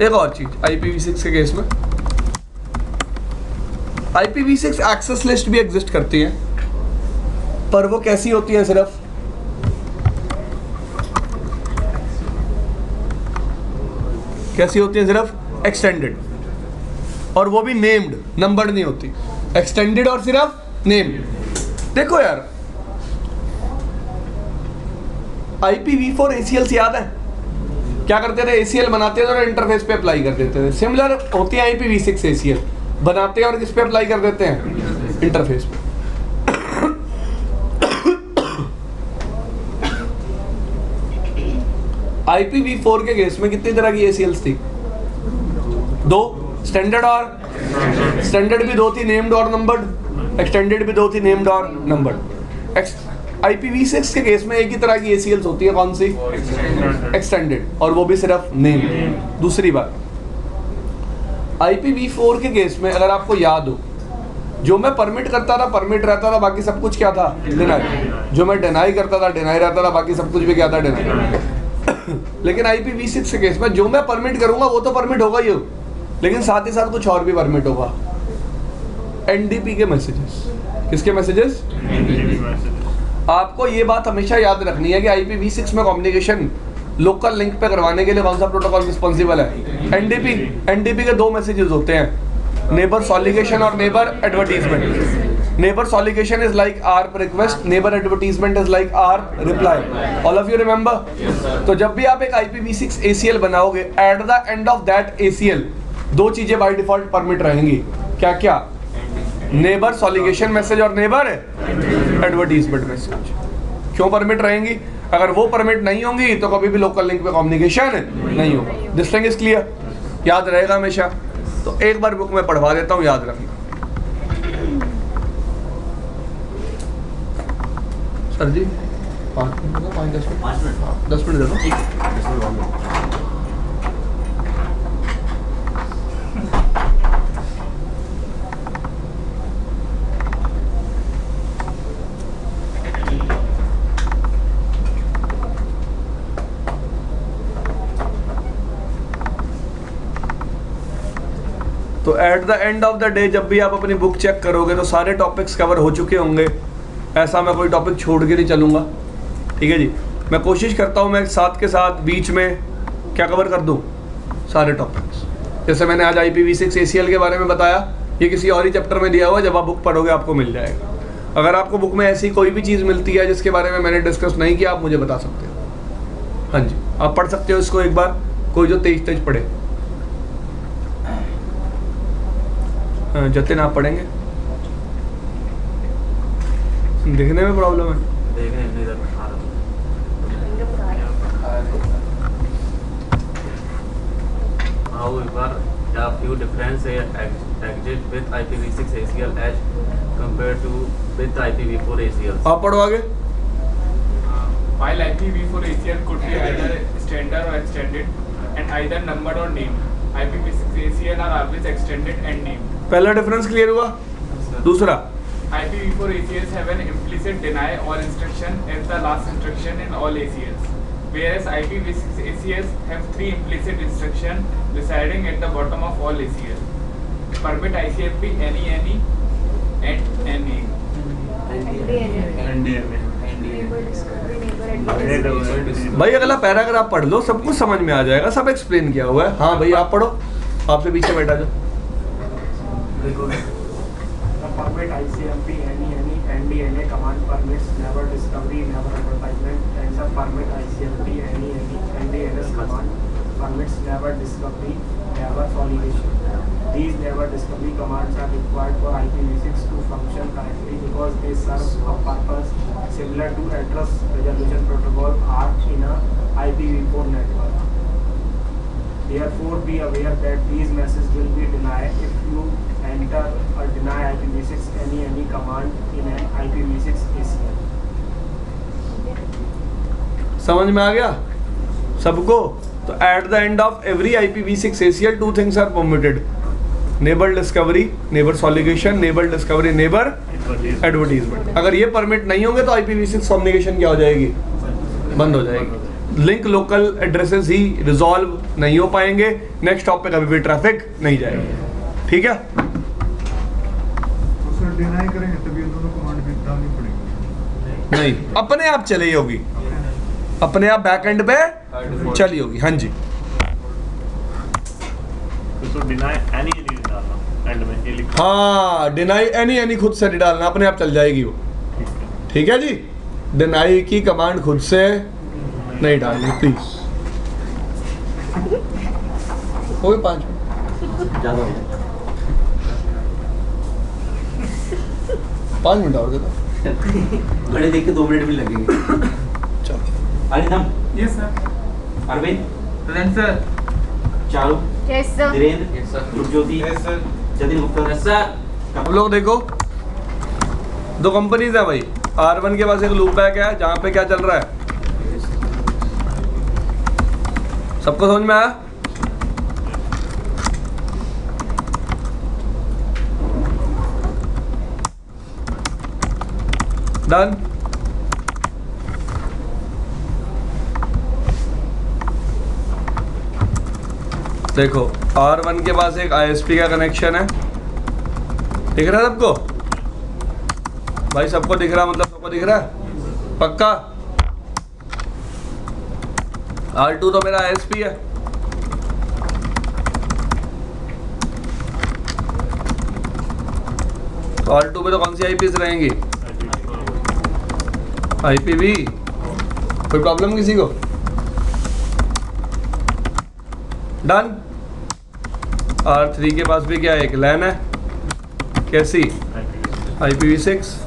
एक और चीज IPv6 के केस में, IPv6 एक्सेस लिस्ट भी एग्जिस्ट करती है, पर वो कैसी होती है? सिर्फ कैसी होती है? सिर्फ एक्सटेंडेड, और वो भी नेम्ड, नंबर्ड नहीं होती। एक्सटेंडेड और सिर्फ नेम्ड। देखो यार, IPv4 ACLs याद है? क्या करते थे? ACL बनाते थे और इंटरफेस पे अप्लाई कर देते थे। सिमिलर होती है IPv6 ACL, बनाते हैं और किस पे अप्लाई कर देते हैं? इंटरफेस पे। IPv4 के केस में कितनी तरह की ACLs थी? 2, स्टैंडर्ड और स्टैंडर्ड भी 2 थी, नेम्ड और नंबर्ड। एक्सटेंडेड भी 2 थी, नेम्ड और नंबर्ड। IPv6 के केस में एक ही तरह की ACLs होती है, कौन सी? एक्सटेंडेड, और वो भी सिर्फ नेम्ड। दूसरी बात, IPv4 के केस में अगर आपको याद हो, जो मैं परमिट करता था परमिट रहता था, बाकी सब कुछ क्या था? डिनाई। जो मैं डिनाई करता था डिनाई रहता था, बाकी सब कुछ भी क्या था? डिनाई। लेकिन IPv6 के केस में जो मैं परमिट करूंगा वो तो परमिट होगा ही हो, लेकिन साथ ही साथ कुछ और भी परमिट होगा। NDP के मैसेजेस। किसके मैसेजेस? आपको ये बात हमेशा याद रखनी है कि IPv6 में कम्युनिकेशन लोकल लिंक पे करवाने के लिए कौन सा प्रोटोकॉल रिस्पॉन्सिबल है? NDP। NDP के 2 मैसेजेस होते हैं, नेबर सॉलिगेशन और neighbour advertisement. Neighbour solicitation is like ARP request, neighbour advertisement is like ARP reply. All of you remember? तो जब भी आप एक IPv6 ACL बनाओगे, at the end of that ACL 2 चीजें बाय डिफॉल्ट परमिट रहेंगी। क्या क्या? नेबर सॉलिगेशन मैसेज और नेबर एडवर्टीजमेंट मैसेज। क्यों परमिट रहेंगी? अगर वो परमिट नहीं होंगी तो कभी भी लोकल लिंक पे कम्युनिकेशन नहीं होगा। This thing is clear? याद रहेगा हमेशा। तो एक बार बुक में पढ़वा देता हूँ, याद रखना। सर जी 5 मिनट, 5-10 मिनट, 10 मिनट दे दो। तो at the end of the day जब भी आप अपनी बुक चेक करोगे तो सारे टॉपिक्स कवर हो चुके होंगे। ऐसा मैं कोई टॉपिक छोड़ के नहीं चलूँगा। ठीक है जी, मैं कोशिश करता हूँ मैं साथ के साथ बीच में क्या कवर कर दूँ? सारे टॉपिक्स। जैसे मैंने आज IPv6 ACL के बारे में बताया, ये किसी और ही चैप्टर में दिया हुआ, जब आप बुक पढ़ोगे आपको मिल जाएगा। अगर आपको बुक में ऐसी कोई भी चीज़ मिलती है जिसके बारे में मैंने डिस्कस नहीं किया, आप मुझे बता सकते हो। हाँ जी, आप पढ़ सकते हो इसको एक बार, कोई जो तेज पढ़े। जतिन आप पढ़ेंगे? दिखने में प्रॉब्लम है? देखने में इधर आ रहा है। आओ एक बार a few difference exist with IPv6 ACL as compared to with IPv4 ACL. आप पढ़ो आगे। While IPv4 ACL could be either standard or extended and either numbered or named, IPv6 ACL are always extended and named. पहला difference clear हुआ। दूसरा, IPv4 ACLs have an implicit deny all instruction as the last instruction in all ACLs, whereas IPv6 ACLs have 3 implicit instruction residing at the bottom of all ACLs. Permit ICMP any and NA. भाई अगला paragraph पढ़ लो, सब कुछ समझ में आ जाएगा, सब explain किया हुआ है। हाँ भाई आप पढ़ो, आपसे पीछे बैठा जो। Permit ICMP any NDNA command permits never discovery, never advertisement, and the permit ICMP any NDNS command permits never discovery, never solicitation. These never discovery commands are required for IPv6 to function correctly because they serve a purpose similar to address resolution protocol ARP in a IPv4 network. Therefore, be aware that these messages will be denied if you enter or deny IPv6 any command in an IPv6 ACL. समझ में आ गया सबको? तो at the end of every IPv6 ACL 2 things are permitted, neighbour discovery, neighbour solicitation, neighbour discovery, neighbour advertisement. अगर ये permit नहीं होंगे तो IPv6 कम्युनिकेशन क्या हो जाएगी? बंद हो जाएगी। लिंक लोकल एड्रेसेस ही रिजॉल्व नहीं हो पाएंगे, नेक्स्ट हॉप पे कभी भी ट्रैफिक नहीं जाएगी। ठीक है? तो सर डिनाई करेंगे तब ये दोनों कमांड भी डालनी पड़ेगी? नहीं, अपने आप चली होगी, अपने आप बैक एंड पे चली होगी। हाँ जी, तो डिनाई एनी डालना एंड में ये लिखा। हाँ डिनाई एनी खुद से नहीं डालना, अपने आप चल जाएगी वो। ठीक है जी, डिनाई की कमांड खुद से नहीं डालनी प्लीज। हो गए 5 मिनट, ज़्यादा 5 मिनट और देता। घड़ी देख के 2 मिनट भी लगेंगे। चलो Arindam, Yes, sir. Arvind, Present, sir. Charu, Yes, sir. Dhirendra, Dhruvajyoti, Jatin Gupta, आप लोग देखो, 2 कंपनीज है भाई। R1 के पास एक लूप बैक है जहाँ पे क्या चल रहा है, सबको समझ में आया? डन। देखो R1 के पास एक ISP का कनेक्शन है, दिख रहा है सबको? भाई सबको दिख रहा, मतलब सबको दिख रहा है पक्का? R2 तो मेरा ISP है। तो R2 पे तो कौन सी IPs रहेंगी? IPv। कोई प्रॉब्लम किसी को? डन। R3 के पास भी क्या है, एक LAN है, कैसी? IPv6।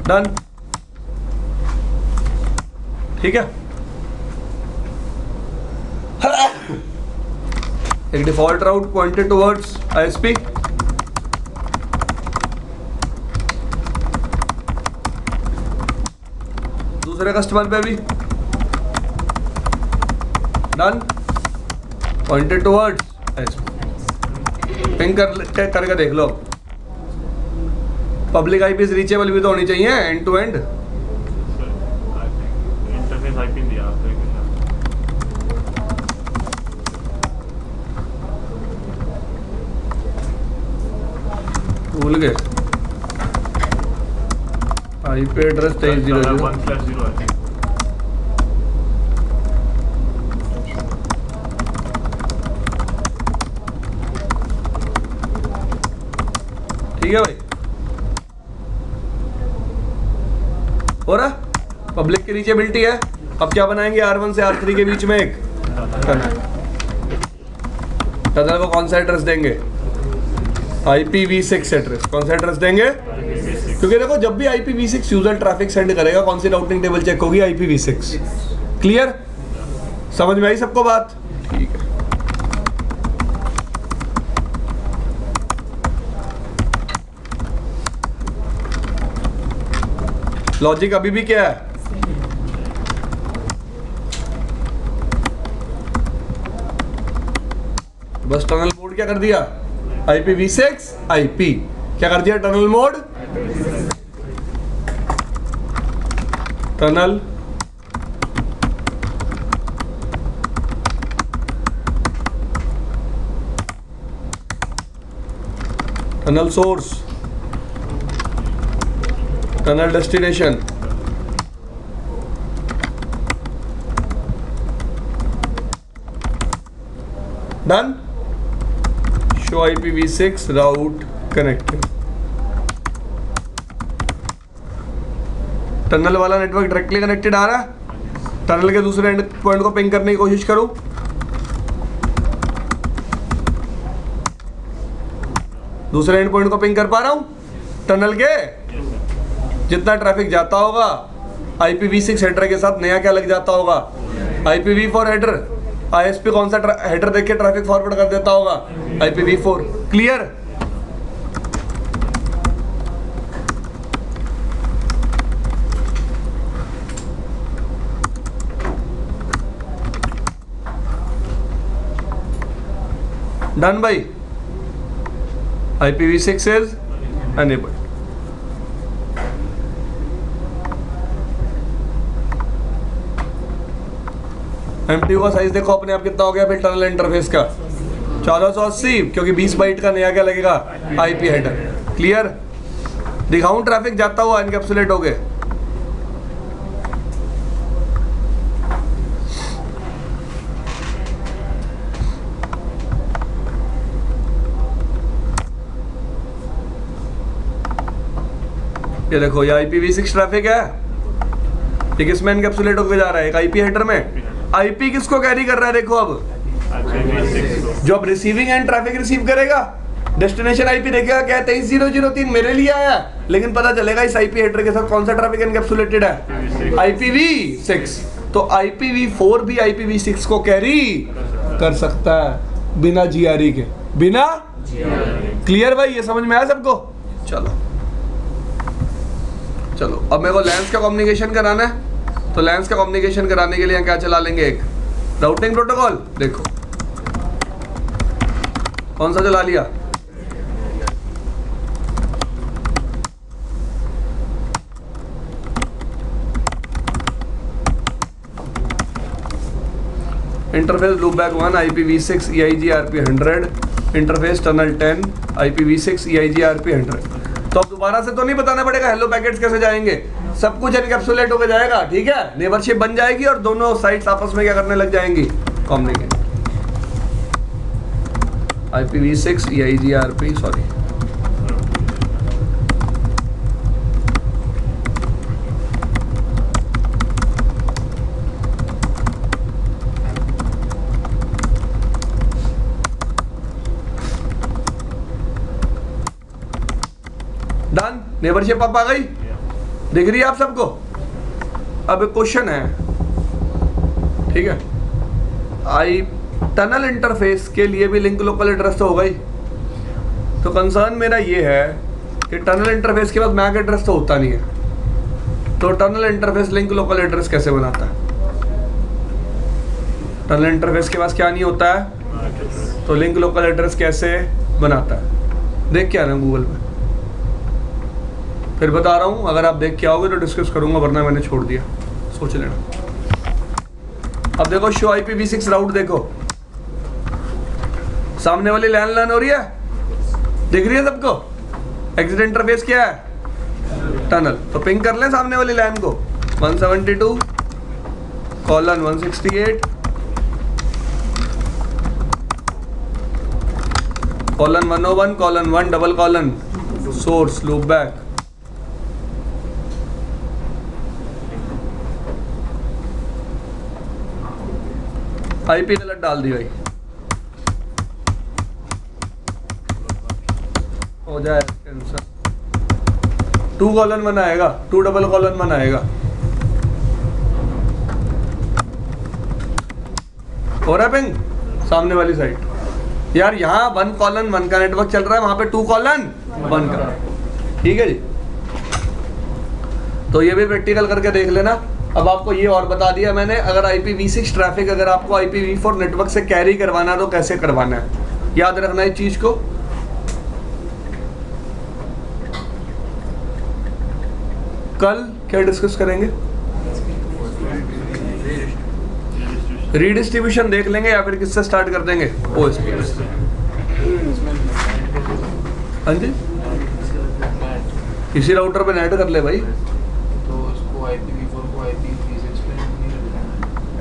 डन। ठीक है, एक डिफॉल्ट राउट पॉइंटेड टुवर्ड्स ISP। दूसरे कस्टमर पे भी done, pointed towards ISP। Ping करके देख लो। पब्लिक IPs रीचेबल भी तो होनी चाहिए end to end. Interface IP दिया आपको भूल गए? IP एड्रेस 2300 1/0 है। ठीक है भाई, हो रहा? पब्लिक की रीचेबिलिटी है। अब क्या बनाएंगे? R1 से R3 के बीच में एक टनल को कौन सा एड्रेस देंगे? IPv6 address. कौन सा एड्रेस देंगे? क्योंकि देखो जब भी IPv6 यूजर ट्रैफिक सेंड करेगा कौन सी राउटिंग टेबल चेक होगी? IPv6। क्लियर? समझ में आई सबको बात? ठीक है। लॉजिक अभी भी क्या है? बस टनल मोड क्या कर दिया? IPv6 IP क्या कर दिया? Tunnel mode tunnel tunnel source tunnel destination done. Show IPv6 राउट कनेक्टेड। टनल वाला नेटवर्क डायरेक्टली कनेक्टेड आ रहा है। टनल के दूसरे एंड पॉइंट को पिंग करने की कोशिश करूं। दूसरे एंड पॉइंट को पिंग कर पा रहा हूं। टनल के जितना ट्रैफिक जाता होगा IPv6 हेडर के साथ नया क्या लग जाता होगा? IPv4 header. ISP कौन सा हेडर देख के ट्रैफिक फॉरवर्ड कर देता होगा? IPv4। क्लियर? डन भाई। IPv6 is enabled। MTU का साइज देखो अपने आप कितना हो गया फिर टनल इंटरफेस का? 1480, क्योंकि 20 बाइट का नया क्या लगेगा? IP header. क्लियर? दिखाऊं ट्रैफिक जाता हुआ एनकैप्सुलेट हो गए। ये देखो ये IPv6 ट्रैफिक है। ये किसमें एनकैप्सुलेट होकर जा रहा है? एक IP हेडर में। IP किसको कैरी कर रहा है? देखो अब जो अब रिसीविंग एंड ट्रैफिक रिसीव करेगा डेस्टिनेशन IP देखेगा क्या है? 23003 मेरे लिए आया, लेकिन पता चलेगा इस IP हेडर के साथ कौन सा ट्रैफिक एनकैप्सुलेटेड है? IPv6। तो IPv4 भी IPv6 को कैरी कर सकता है बिना GRE के। बिना क्लियर भाई? ये समझ में आया सबको? चलो चलो अब मेरे को लैंस का कम्युनिकेशन कराना है, तो लैंस का कम्युनिकेशन कराने के लिए क्या चला लेंगे? एक राउटिंग प्रोटोकॉल। देखो कौन सा चला लिया? Interface loopback 1 IPv6 EIGRP 100 interface tunnel 10 IPv6 EIGRP 100। तो अब दोबारा से तो नहीं बताना पड़ेगा हेलो पैकेट्स कैसे जाएंगे, सब कुछ एनकैप्सुलेट होकर जाएगा। ठीक है, नेबरशिप बन जाएगी और दोनों साइट्स आपस में क्या करने लग जाएंगी? Communicate. IPv6 EIGRP sorry done. Neighbourship अब आ गई, दिख रही है आप सबको? अब एक क्वेश्चन है, ठीक है, टनल इंटरफेस के लिए भी लिंक लोकल एड्रेस तो होगा ही। तो कंसर्न मेरा ये है कि टनल इंटरफेस के बाद मैक एड्रेस तो होता नहीं है, तो tunnel interface link local address कैसे बनाता है? टनल इंटरफेस के पास क्या नहीं होता है, तो लिंक लोकल एड्रेस कैसे बनाता है? देख के आ रहे हैं गूगल पे, फिर बता रहा हूँ। अगर आप देख के आओगे तो डिस्कस करूंगा, वरना मैंने छोड़ दिया, सोच लेना। अब देखो शो IPv6 राउट, देखो सामने वाली लैन लैन हो रही है, दिख रही है सबको? एग्जिट इंटरफेस क्या है? टनल। तो पिंग कर लें सामने वाली लैन को 172.168.101:1 सोर्स लूपबैक। IP गलत डाल दी भाई, हो जाए आंसर 2:1 आएगा, 2:1 आएगा। हो रहा है पिंग सामने वाली साइड यार, यहाँ 1:1 का नेटवर्क चल रहा है, वहां पे 2:1 का। ठीक है जी, तो ये भी प्रैक्टिकल करके देख लेना। अब आपको ये और बता दिया मैंने, अगर IPv6 ट्रैफिक अगर आपको IPv4 नेटवर्क से कैरी करवाना है तो कैसे करवाना है, याद रखना इस चीज को। कल क्या डिस्कस करेंगे, रीडिस्ट्रीब्यूशन देख लेंगे या फिर किससे स्टार्ट कर देंगे, OSP। हाँ जी, किसी राउटर पे नेट कर ले भाई,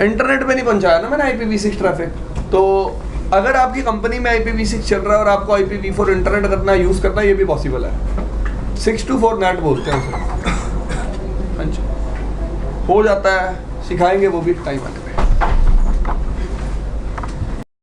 इंटरनेट पे नहीं पहुंचाया ना मैंने IPv6 ट्रैफिक। तो अगर आपकी कंपनी में IPv6 चल रहा है और आपको IPv4 इंटरनेट करना यूज करना, ये भी पॉसिबल है। 624 नेट बोलते हैं उसे। हाँ जी, हो जाता है, सिखाएंगे वो भी टाइम आने पे।